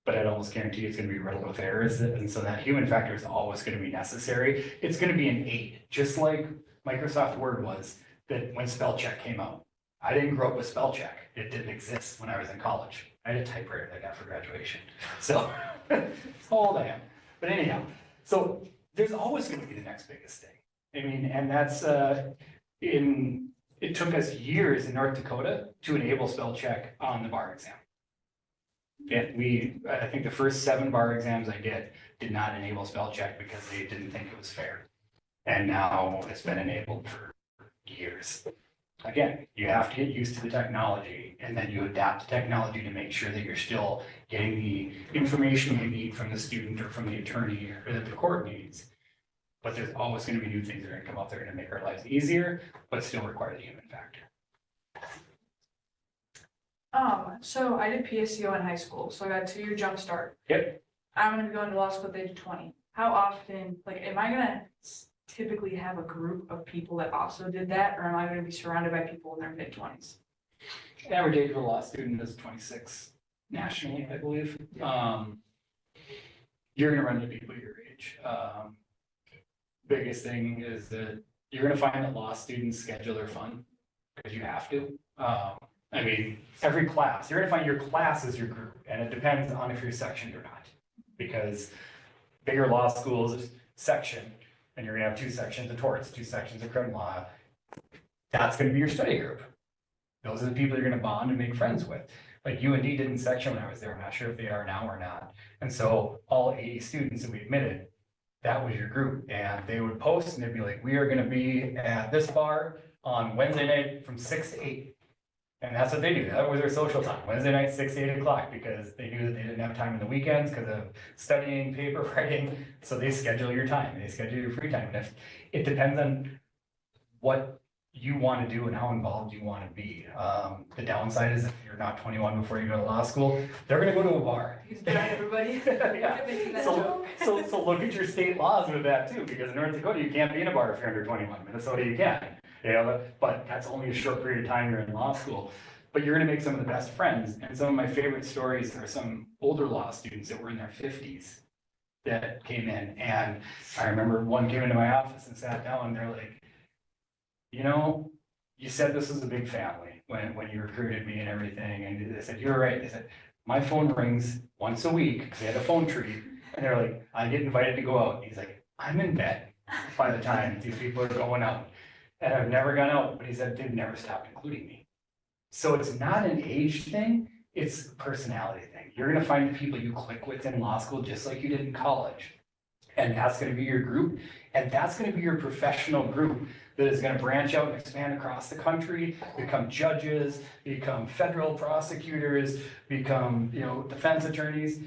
But I'd almost guarantee it's gonna be riddled with errors, and so that human factor is always gonna be necessary. It's gonna be an aid, just like Microsoft Word was, that when spell check came out. I didn't grow up with spell check. It didn't exist when I was in college. I had a typewriter that I got for graduation. So that's how old I am. But anyhow, so there's always gonna be the next biggest thing. I mean, and that's it took us years in North Dakota to enable spell check on the bar exam. And I think the first 7 bar exams I did not enable spell check because they didn't think it was fair. And now it's been enabled for years. Again, you have to get used to the technology, and then you adapt the technology to make sure that you're still getting the information you need from the student or from the attorney or that the court needs. But there's always going to be new things that are going to come up that are going to make our lives easier, but still require the human factor. So I did PSCO in high school, so I got a 2-year jump start. Yep. I'm gonna be going to law school at the age of 20. How often, like, am I gonna typically have a group of people that also did that, or am I gonna be surrounded by people in their mid-20s? Average age of a law student is 26 nationally, I believe. You're gonna run into people your age. Biggest thing is that you're gonna find that law students schedule their fun, because you have to. I mean, every class, you're gonna find your class is your group, and it depends on if you're sectioned or not. Because bigger law schools, section, and you're gonna have 2 sections of torts, 2 sections of criminal law. That's gonna be your study group. Those are the people you're gonna bond and make friends with. Like UND didn't section when I was there, I'm not sure if they are now or not. And so all 80 students that we admitted, that was your group, and they would post and they'd be like, we are gonna be at this bar on Wednesday night from 6 to 8. And that's what they do. That was their social time, Wednesday night, 6 to 8 o'clock, because they knew that they didn't have time in the weekends because of studying, paper writing. So they schedule your time, they schedule your free time. And if it depends on what you want to do and how involved you want to be. The downside is if you're not 21 before you go to law school, they're going to go to a bar. He's done everybody. Yeah. So look at your state laws with that too, because in North Dakota, you can't be in a bar if you're under 21. Minnesota, you can. But that's only a short period of time you're in law school. But you're gonna make some of the best friends. And some of my favorite stories are some older law students that were in their 50s that came in. And I remember one came into my office and sat down and they're like, you know, you said this was a big family when you recruited me and everything. And they said, you're right. They said, my phone rings once a week. They had a phone tree. And they're like, I get invited to go out. He's like, I'm in bed by the time these people are going out. And I've never gone out, but he said they've never stopped including me. So it's not an age thing, it's a personality thing. You're gonna find the people you click with in law school just like you did in college. And that's gonna be your group, and that's gonna be your professional group that is gonna branch out and expand across the country, become judges, become federal prosecutors, become, defense attorneys.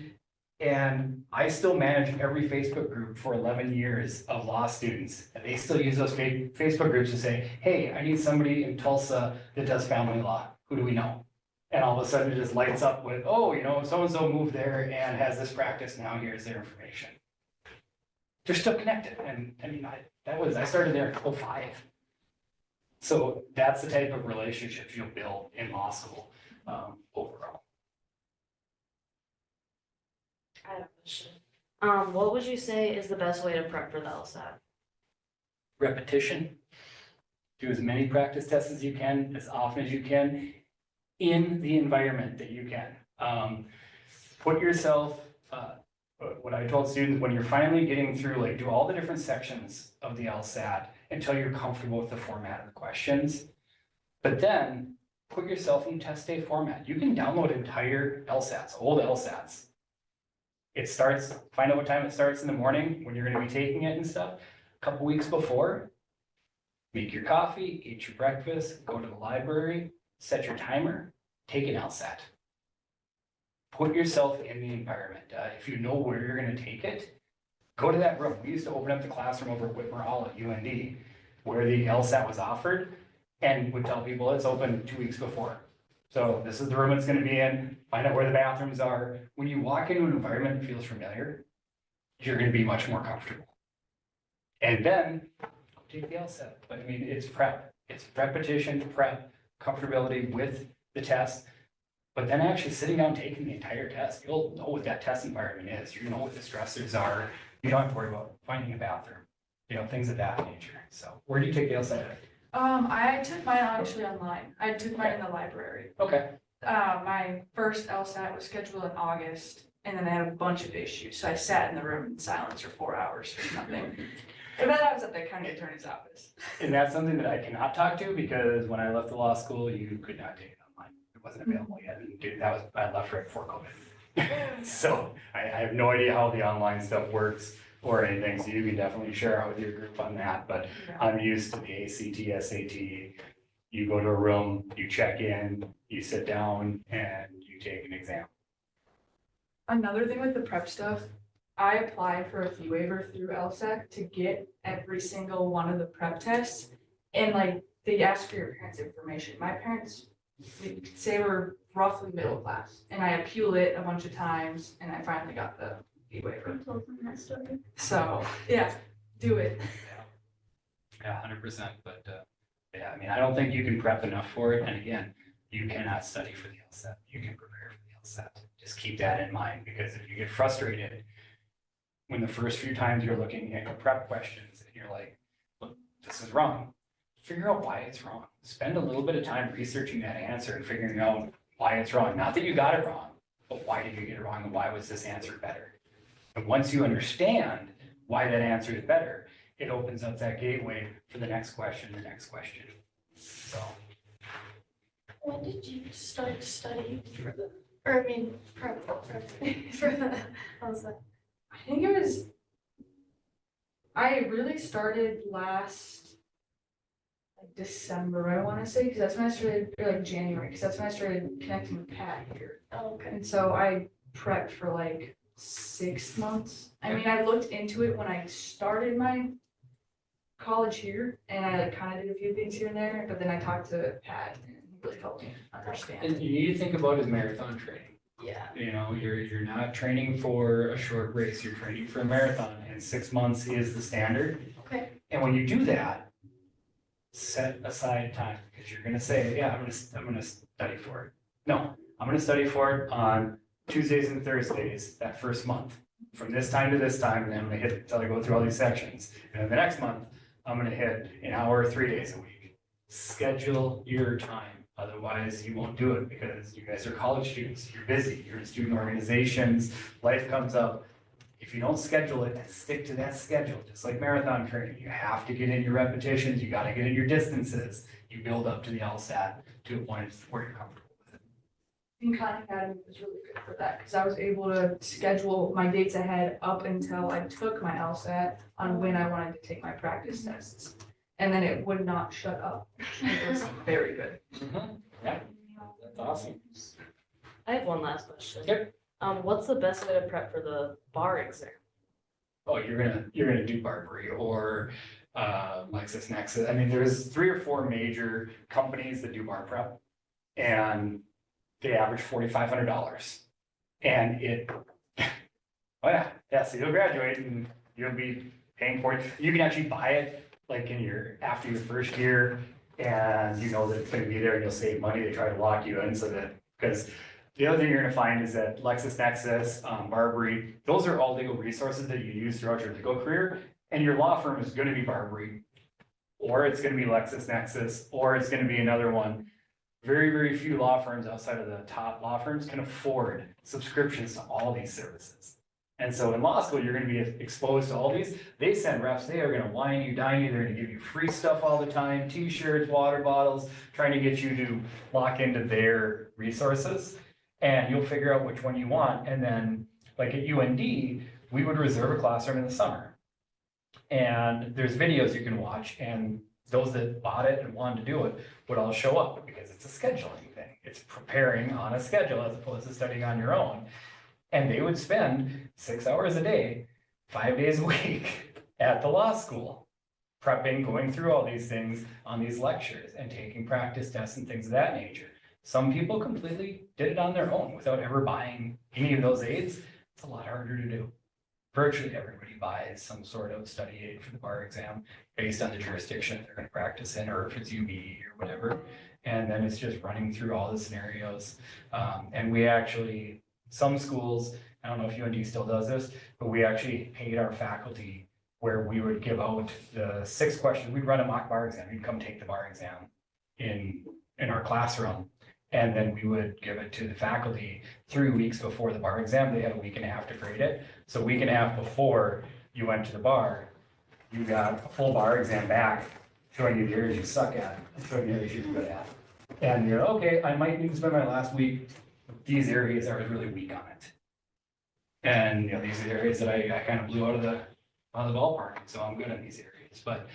And I still manage every Facebook group for 11 years of law students. And they still use those Facebook groups to say, hey, I need somebody in Tulsa that does family law. Who do we know? And all of a sudden it just lights up with, oh, you know, so-and-so moved there and has this practice. Now here's their information. They're still connected. And I mean, I started there in 2005. So that's the type of relationships you'll build in law school overall. I have a question. What would you say is the best way to prep for the LSAT? Repetition. Do as many practice tests as you can, as often as you can, in the environment that you can. Put yourself, what I told students, when you're finally getting through, like, do all the different sections of the LSAT until you're comfortable with the format of the questions. But then put yourself in test day format. You can download entire LSATs, old LSATs. It starts, find out what time it starts in the morning when you're gonna be taking it and stuff. A couple weeks before, make your coffee, eat your breakfast, go to the library, set your timer, take an LSAT. Put yourself in the environment. If you know where you're gonna take it, go to that room. We used to open up the classroom over at Whitmer Hall at UND where the LSAT was offered and would tell people it's open 2 weeks before. So this is the room it's gonna be in, find out where the bathrooms are. When you walk into an environment that feels familiar, you're gonna be much more comfortable. And then take the LSAT. But I mean, it's prep. It's repetition, prep, comfortability with the test. But then actually sitting down, taking the entire test, you'll know what that test environment is. You know what the stressors are. You don't have to worry about finding a bathroom, you know, things of that nature. So where do you take the LSAT? I took mine actually online. I took mine in the library. Okay. My first LSAT was scheduled in August, and then I had a bunch of issues, so I sat in the room in silence for 4 hours for nothing. And then I was at the county attorney's office. And that's something that I cannot talk to because when I left the law school, you could not take it online. It wasn't available yet. And dude, I left right before COVID. So I have no idea how the online stuff works or anything. So you can definitely share out with your group on that. But I'm used to the ACT, SAT. You go to a room, you check in, you sit down, and you take an exam. Another thing with the prep stuff, I applied for a fee waiver through LSAC to get every single one of the prep tests. And like, they ask for your parents' information. My parents, we could say were roughly middle class. And I appealed it a bunch of times and I finally got the fee waiver. So, yeah, do it. Yeah, 100%. But yeah, I mean, I don't think you can prep enough for it. And again, you cannot study for the LSAT. You can prepare for the LSAT. Just keep that in mind because if you get frustrated when the first few times you're looking at your prep questions and you're like, look, this is wrong, figure out why it's wrong. Spend a little bit of time researching that answer and figuring out why it's wrong. Not that you got it wrong, but why did you get it wrong and why was this answer better? And once you understand why that answer is better, it opens up that gateway for the next question, the next question. So. When did you start studying for the, or I mean, prep for the, how's that? I think it was, I really started last like December, I want to say, because that's when I started, or like January, because that's when I started connecting with Pat here. Oh, okay. And so I prepped for like 6 months. I mean, I looked into it when I started my college here, and I like kind of did a few things here and there, but then I talked to Pat, and he really helped me understand. And you need to think about it as marathon training. Yeah. You know, you're not training for a short race, you're training for a marathon, and 6 months is the standard. Okay. And when you do that, set aside time, because you're gonna say, yeah, I'm gonna study for it. No, I'm gonna study for it on Tuesdays and Thursdays that first month. From this time to this time, and then I'm gonna hit it until I go through all these sections. And then the next month, I'm gonna hit an hour, 3 days a week. Schedule your time. Otherwise, you won't do it because you guys are college students. You're busy. You're in student organizations. Life comes up. If you don't schedule it and stick to that schedule, just like marathon training, you have to get in your repetitions. You got to get in your distances. You build up to the LSAT to a point where you're comfortable with it. And Khan Academy was really good for that because I was able to schedule my dates ahead up until I took my LSAT on when I wanted to take my practice tests. And then it would not shut up. It was very good. Yeah, that's awesome. I have one last question. Yep. What's the best way to prep for the bar exam? Oh, you're gonna do Barbary or LexisNexis. I mean, there's 3 or 4 major companies that do bar prep. And they average $4,500. And it, oh yeah, so you'll graduate and you'll be paying for it. You can actually buy it like after your first year. And you know that it's gonna be there and you'll save money. They try to lock you in so that, because the other thing you're gonna find is that LexisNexis, Barbary, those are all legal resources that you use throughout your legal career. And your law firm is gonna be Barbary, or it's gonna be LexisNexis, or it's gonna be another one. Very, very few law firms outside of the top law firms can afford subscriptions to all these services. And so in law school, you're gonna be exposed to all these. They send reps, they are gonna wine you, dine you, they're gonna give you free stuff all the time, t-shirts, water bottles, trying to get you to lock into their resources. And you'll figure out which one you want. And then like at UND, we would reserve a classroom in the summer. And there's videos you can watch, and those that bought it and wanted to do it would all show up because it's a scheduling thing. It's preparing on a schedule as opposed to studying on your own. And they would spend 6 hours a day, 5 days a week at the law school, prepping, going through all these things on these lectures and taking practice tests and things of that nature. Some people completely did it on their own without ever buying any of those aids. It's a lot harder to do. Virtually everybody buys some sort of study aid for the bar exam based on the jurisdiction they're going to practice in, or if it's UB or whatever. And then it's just running through all the scenarios. And we actually, some schools, I don't know if UND still does this, but we actually paid our faculty where we would give out the 6 questions. We'd run a mock bar exam. You'd come take the bar exam in our classroom. And then we would give it to the faculty 3 weeks before the bar exam. They had a week and a half to grade it. So a week and a half before you went to the bar, you got a full bar exam back, showing you the areas you suck at, and showing you the areas you're good at. And you're, okay, I might need to spend my last week with these areas I was really weak on it. And these are the areas that I kind of blew out of the ballpark. So I'm good in these areas. But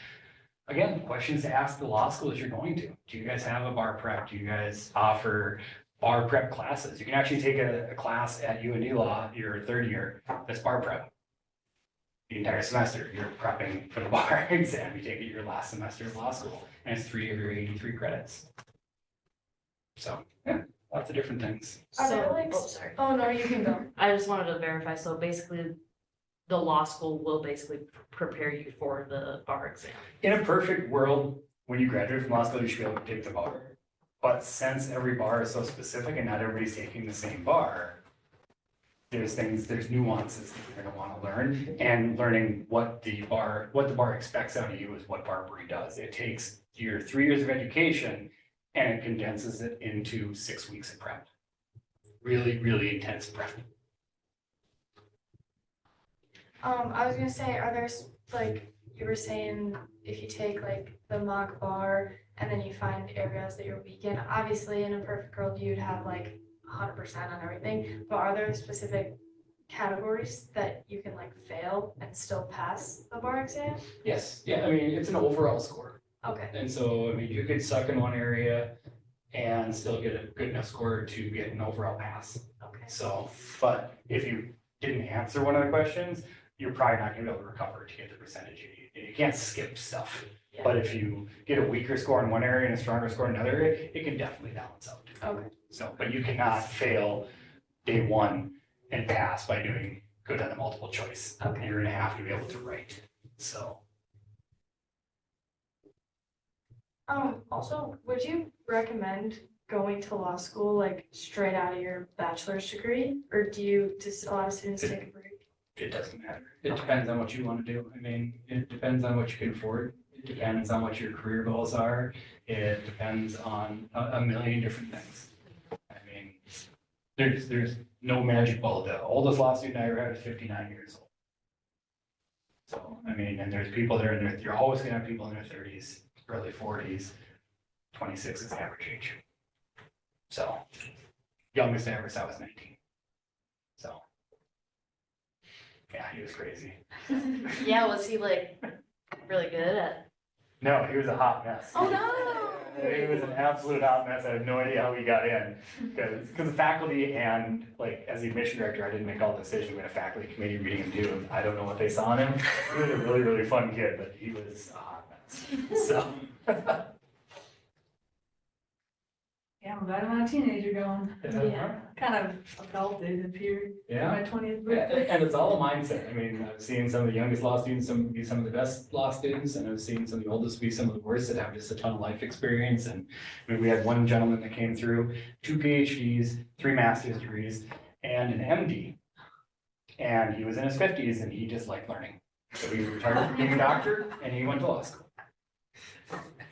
again, questions to ask the law school as you're going to. Do you guys have a bar prep? Do you guys offer bar prep classes? You can actually take a class at UND Law your 3rd year that's bar prep. The entire semester, you're prepping for the bar exam. You take it your last semester of law school, and it's 3 of your 83 credits. So, yeah, lots of different things. Are there, So, like, oh, sorry. Oh, no, you can go. I just wanted to verify, so basically, the law school will basically prepare you for the bar exam. In a perfect world, when you graduate from law school, you should be able to take the bar. But since every bar is so specific and not everybody's taking the same bar, there's nuances that you're gonna wanna learn, and learning what the bar expects out of you is what Barbary does. It takes your 3 years of education and it condenses it into 6 weeks of prep. Really, really intense prep. I was gonna say, are there, like, you were saying, if you take like the mock bar and then you find areas that you're weak in, obviously in a perfect world, you'd have like 100% on everything, but are there specific categories that you can like fail and still pass the bar exam? Yes, yeah, I mean, it's an overall score. Okay, And so, I mean, you could suck in one area and still get a good enough score to get an overall pass. okay. So, but if you didn't answer one of the questions, you're probably not gonna be able to recover to get the percentage you need. You can't skip stuff. Yeah. But if you get a weaker score in one area and a stronger score in another area, it can definitely balance out. Okay. So, but you cannot fail day 1 and pass by doing good on the multiple choice. Okay. You're gonna have to be able to write, so. Also, would you recommend going to law school like straight out of your bachelor's degree, or does a lot of students take a break? It doesn't matter. It depends on what you want to do. I mean, it depends on what you can afford. It depends on what your career goals are. It depends on a million different things. I mean, there's no magic bullet. The oldest law student I ever had is 59 years old. So, I mean, and there's people that are in their, you're always gonna have people in their 30s, early 40s. 26 is the average age. So, youngest I ever saw was 19. So. Yeah, he was crazy. Yeah, was he like really good at? No, he was a hot mess. Oh, no. It was an absolute hot mess. I have no idea how we got in. Because the faculty and like, as the admission director, I didn't make all the decisions. We had a faculty committee reading him too. I don't know what they saw in him. He was a really, really fun kid, but he was a hot mess. So. Yeah, I'm glad I'm not a teenager going. Yeah. Kind of adulted up here. Yeah. My 20th Yeah, birthday. and it's all a mindset. I mean, I've seen some of the youngest law students, be some of the best law students, and I've seen some of the oldest be some of the worst that have just a ton of life experience. And I mean, we had one gentleman that came through, 2 PhDs, 3 master's degrees, and an MD. And he was in his 50s and he just liked learning. So he retired from being a doctor and he went to law school.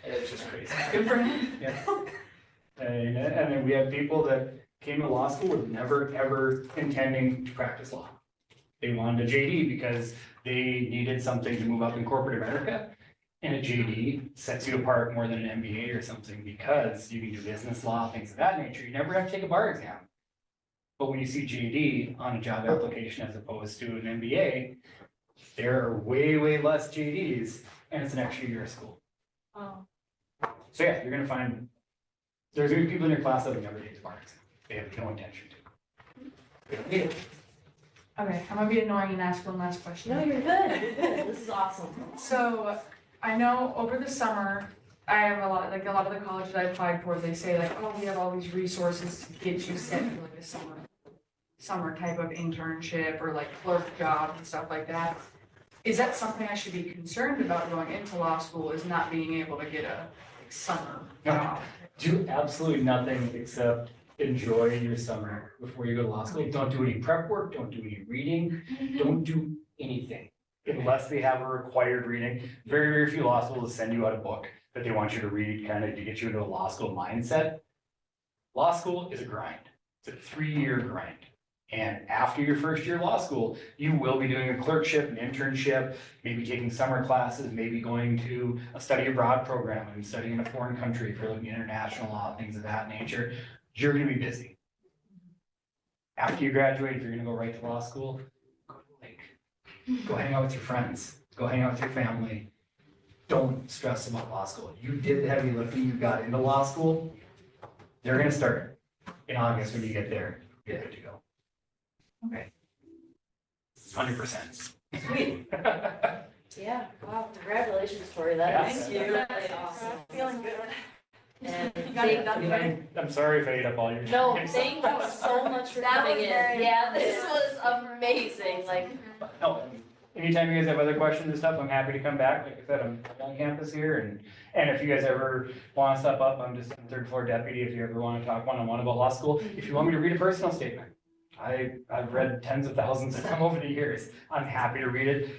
It's just crazy. Good for him. Yeah. And then we have people that came to law school with never, ever intending to practice law. They wanted a JD because they needed something to move up in corporate America. And a JD sets you apart more than an MBA or something because you can do business law, things of that nature. You never have to take a bar exam. But when you see JD on a job application as opposed to an MBA, there are way, way less JDs and it's an extra year of school. Oh. So yeah, you're gonna find, there's gonna be people in your class that have never taken the bar exam. They have no intention to. They don't need it. Okay, I'm gonna be annoying and ask one last question. No, you're good, you're good. This is awesome. So I know over the summer, I have a lot of the colleges I applied for, they say like, oh, we have all these resources to get you set for like a summer type of internship or like clerk job and stuff like that. Is that something I should be concerned about going into law school, is not being able to get a summer job? Do absolutely nothing except enjoy your summer before you go to law school. Don't do any prep work, don't do any reading, don't do anything unless they have a required reading. Very, very few law schools will send you out a book that they want you to read kind of to get you into a law school mindset. Law school is a grind. It's a 3-year grind. And after your first year of law school, you will be doing a clerkship, an internship, maybe taking summer classes, maybe going to a study abroad program and studying in a foreign country if you're looking at international law, things of that nature. You're gonna be busy. After you graduate, if you're gonna go right to law school, go to the lake. Go hang out with your friends, go hang out with your family. Don't stress about law school. You did the heavy lifting, you got into law school. They're gonna start in August when you get there, you're good to go. Okay. 100%. Sweet. Yeah, wow, congratulations, Tori, that Yeah. is Thank you. really awesome. Feeling good. And You got it done better. I'm sorry if I ate up all your time. no, thank you so much for That coming was in. very Yeah, this was amazing, like, No, anytime you guys have other questions and stuff, I'm happy to come back. Like I said, I'm on campus here and if you guys ever want to step up, I'm just a 3rd floor deputy. If you ever want to talk one-on-one about law school, if you want me to read a personal statement, I've read tens of thousands of them over the years. I'm happy to read it.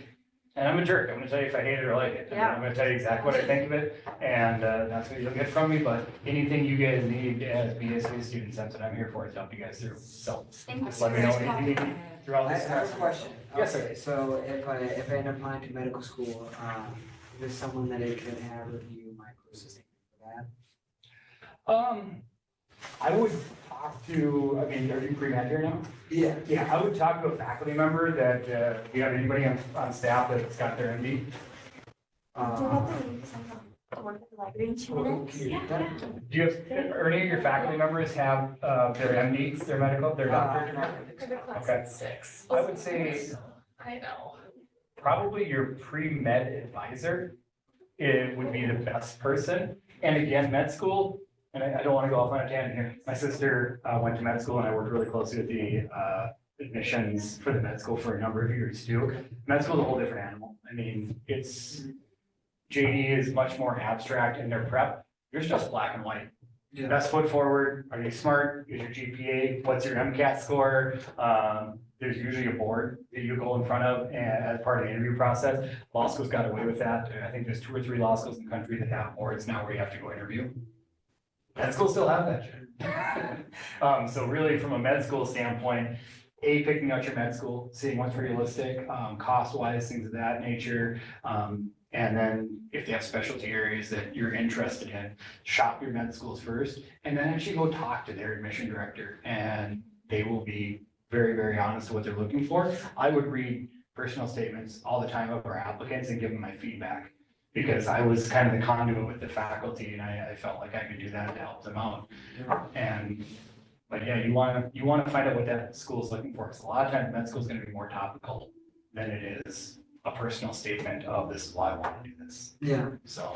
And I'm a jerk. I'm gonna tell you if I hate it or like it. Yeah. I'm gonna tell you exactly what I think of it. And that's what you'll get from me. But anything you guys need as BSU students, that's what I'm here for, to help you guys through. So Thank you just so let me know much. anything you need throughout I this have a semester. question. Yes, sir. Okay, so if I end up applying to medical school, is there someone that I could have review my closest statement for that? I would talk to, I mean, are you pre-med here now? Yeah. Yeah, I would talk to a faculty member that, do you have anybody on staff that's got their MD? Do you have the link to work at the library in 2 minutes? Can you get that? Do you have, or any of your faculty members have, their MD, their medical, their doctorate? Okay. I would say I know. probably your pre-med advisor, it would be the best person. And again, med school, and I don't want to go off on a tangent here. My sister went to med school and I worked really closely with the admissions for the med school for a number of years too. Med school is a whole different animal. I mean, JD is much more abstract in their prep. Yours just black and white. Yeah. Best foot forward. Are you smart? Is your GPA? What's your MCAT score? There's usually a board that you go in front of as part of the interview process. Law school's got away with that. I think there's 2 or 3 law schools in the country that have boards now where you have to go interview. Med school still have that shit. So really from a med school standpoint, picking out your med school, seeing what's realistic, cost-wise, things of that nature. And then if they have specialty areas that you're interested in, shop your med schools first, and then actually go talk to their admission director, and they will be very, very honest with what they're looking for. I would read personal statements all the time of our applicants and give them my feedback. because I was kind of the conduit with the faculty and I felt like I could do that to help them out. And, but yeah, you wanna find out what that school is looking for, because a lot of times med school is gonna be more topical than it is a personal statement of this is why I wanna do this, Yeah. so.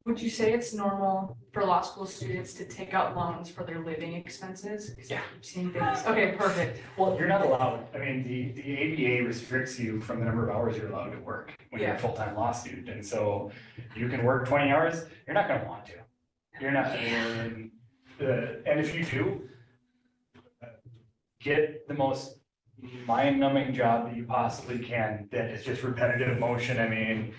Would you say it's normal for law school students to take out loans for their living expenses? 'Cause I keep seeing things, okay, perfect. Well, you're not allowed, I mean, the ABA restricts you from the number of hours you're allowed to work when you're a Yeah. full-time law student, and so you can work 20 hours, you're not gonna want to. You're not, and if you do, get the most mind-numbing job that you possibly can, that is just repetitive motion, I mean,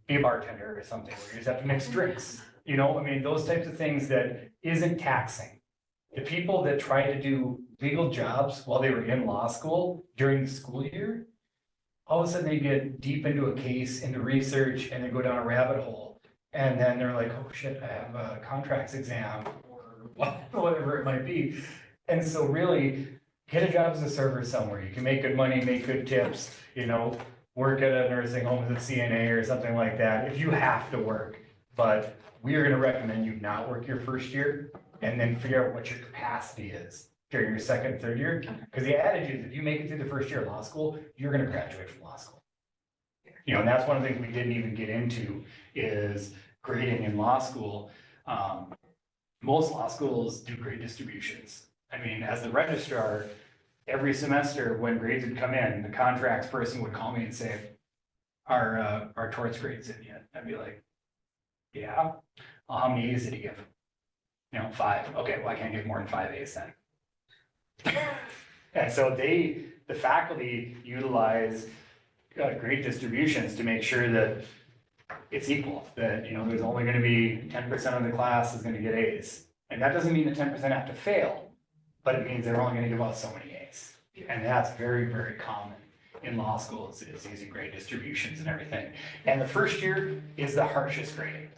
be a bartender or something, where you just have to mix drinks, you know, I mean, those types of things that isn't taxing. The people that try to do legal jobs while they were in law school during the school year, all of a sudden they get deep into a case, into research, and they go down a rabbit hole. And then they're like, oh shit, I have a contracts exam, or whatever it might be. And so really, get a job as a server somewhere. You can make good money, make good tips, you know, work at a nursing home as a CNA or something like that, if you have to work. But we are gonna recommend you not work your first year, and then figure out what your capacity is during your second and third year. Because the adage is, if you make it through the first year of law school, you're gonna graduate from law school. You know, and that's one of the things we didn't even get into, is grading in law school. Most law schools do grade distributions. I mean, as the registrar, every semester when grades would come in, the contracts person would call me and say, our torts grades in yet? I'd be like, yeah. Well, how many A's did he give? You know, 5. Okay, well, I can't give more than 5 A's then. And so the faculty utilize grade distributions to make sure that it's equal, that, you know, there's only gonna be 10% of the class is gonna get A's. And that doesn't mean the 10% have to fail, but it means they're only gonna give out so many A's. And that's very, very common in law schools, is using grade distributions and everything. And the first year is the harshest grading.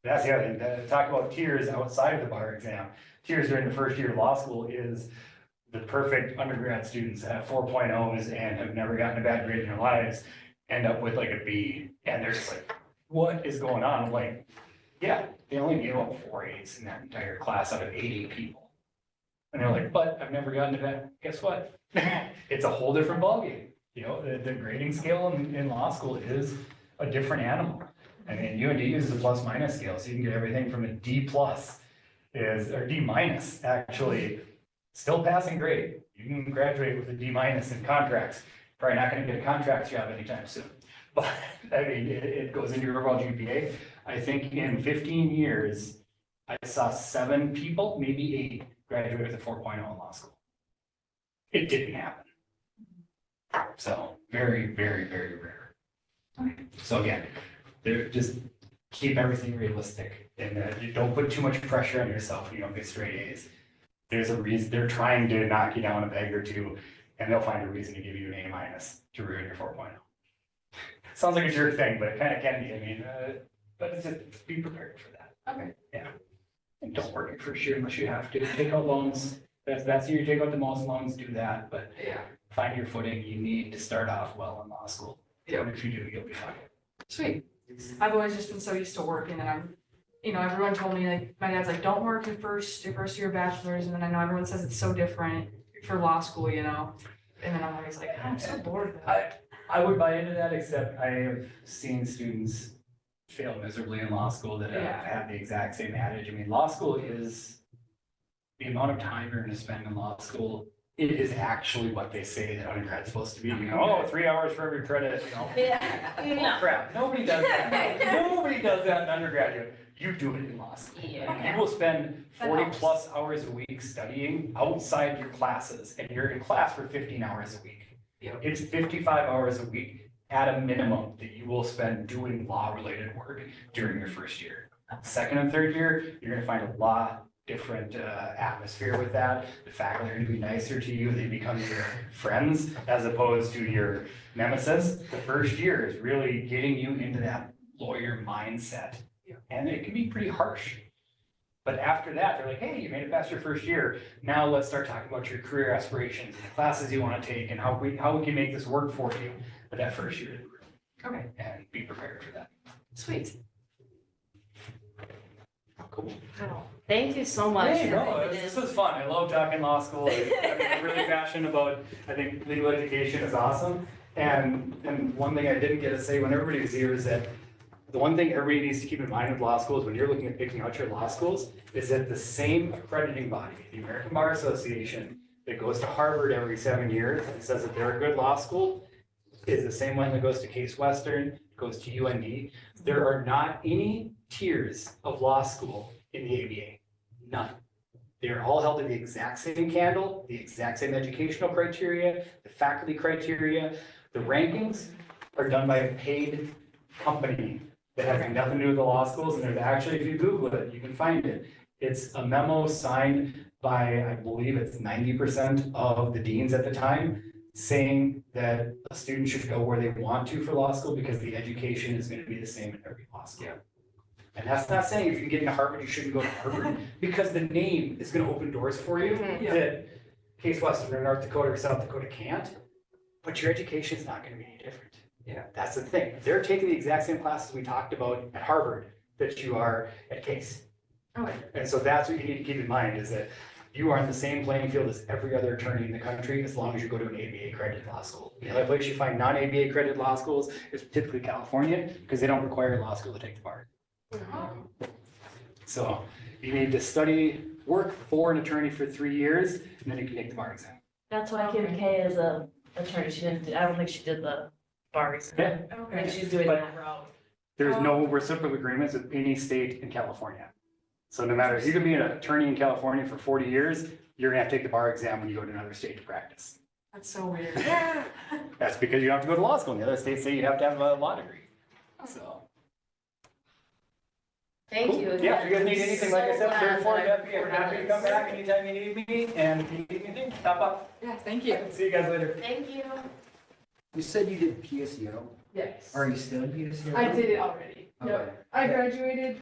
That's the other thing, talk about tiers outside of the bar exam. Tiers during the first year of law school is the perfect undergrad students that have 4.0s and have never gotten a bad grade in their lives, end up with like a B, and they're just like, what is going on? I'm like, yeah, they only gave out 4 A's in that entire class out of 80 people. And they're like, but I've never gotten to that. Guess what? It's a whole different ballgame. You know, the grading scale in law school is a different animal. I mean, UND uses a plus minus scale, so you can get everything from a D plus or D minus, actually, still passing grade. You can graduate with a D minus in contracts. Probably not gonna get a contracts job anytime soon. But, I mean, it goes into your overall GPA. I think in 15 years, I saw 7 people, maybe 8, graduate with a 4.0 in law school. It didn't happen. So, very, very, very rare. So again, they're just keep everything realistic, and you don't put too much pressure on yourself when you don't get straight A's. There's a reason, they're trying to knock you down a peg or two, and they'll find a reason to give you an A minus to ruin your 4.0. Sounds like a jerk thing, but it kind of can be. I mean, but it's just be prepared for that. Okay. Yeah. And don't work your first year unless you have to. Take out loans. That's the year you take out the most loans, do that, but Yeah, find your footing. You need to start off well in law school. Yeah. And if you do, you'll be fine. sweet. I've always just been so used to working, and I'm, you know, everyone told me, like, my dad's like, don't work your first year of bachelor's, and then I know everyone says it's so different for law school, you know? And then I'm always like, I'm so bored of that. I would buy into that, except I have seen students fail miserably in law school that Yeah. have the exact same adage. I mean, law school is the amount of time you're gonna spend in law school. It is actually what they say that undergrad's supposed to be. You know, 3 hours for every credit, you know. Yeah, no. Crap, nobody does that. Nobody does that in undergraduate. You do it in law school. Yeah. You will spend That 40 helps. plus hours a week studying outside your classes, and you're in class for 15 hours a week. Yep. It's 55 hours a week at a minimum that you will spend doing law-related work during your first year. Second and third year, you're gonna find a lot different atmosphere with that. The faculty are gonna be nicer to you. They become your friends as opposed to your nemesis. The first year is really getting you into that lawyer mindset. Yeah. And it can be pretty harsh. But after that, they're like, hey, you made it past your first year. Now let's start talking about your career aspirations and the classes you want to take and how we can make this work for you. But that first year, Okay, and be prepared for that. sweet. Cool. Wow. Thank you so much. Hey, no, It this is- was fun. I love talking law school. I'm really passionate about, I think legal education is awesome. And one thing I didn't get to say when everybody was here is that the one thing everybody needs to keep in mind with law schools, when you're looking at picking out your law schools, is that the same accrediting body, the American Bar Association, that goes to Harvard every 7 years and says that they're a good law school, is the same one that goes to Case Western, goes to UND. There are not any tiers of law school in the ABA, none. They're all held to the exact same candle, the exact same educational criteria, the faculty criteria. The rankings are done by a paid company that has nothing to do with the law schools, and there's actually, if you Google it, you can find it. It's a memo signed by, I believe it's 90% of the deans at the time, saying that a student should go where they want to for law school because the education is going to be the same in every law school. And that's not saying if you get into Harvard, you shouldn't go to Harvard, because the name is going to open doors for you Yeah. that Case Western or North Dakota or South Dakota can't, but your education is not going to be any different. Yeah. That's the thing. They're taking the exact same classes we talked about at Harvard that you are at Case. Okay. And so that's what you need to keep in mind, is that you are on the same playing field as every other attorney in the country, as long as you go to an ABA accredited law school. The only place you find non-ABA accredited law schools is typically California, because they don't require law school to take the bar. So you need to study, work for an attorney for 3 years, and then you can take the bar exam. That's why Kim K is a attorney. She didn't, I don't think she did the bar exam. I think Okay. she's doing But- that route. There's no reciprocal agreements with any state in California. So no matter, you can be an attorney in California for 40 years, you're gonna have to take the bar exam when you go to another state to practice. That's so weird. That's because you don't have to go to law school. And the other states say you have to have a law degree. So. Thank Cool. you. Yeah, if you guys need anything, like I So said, glad third, fourth, that I deputy, I'm happy to come recorded back anytime you need me. And if you need anything, stop up. Yeah, thank you. See you guys later. this. Thank you. You said you did PSU. Yes. Are you still in PSU? I did it already. Okay. I graduated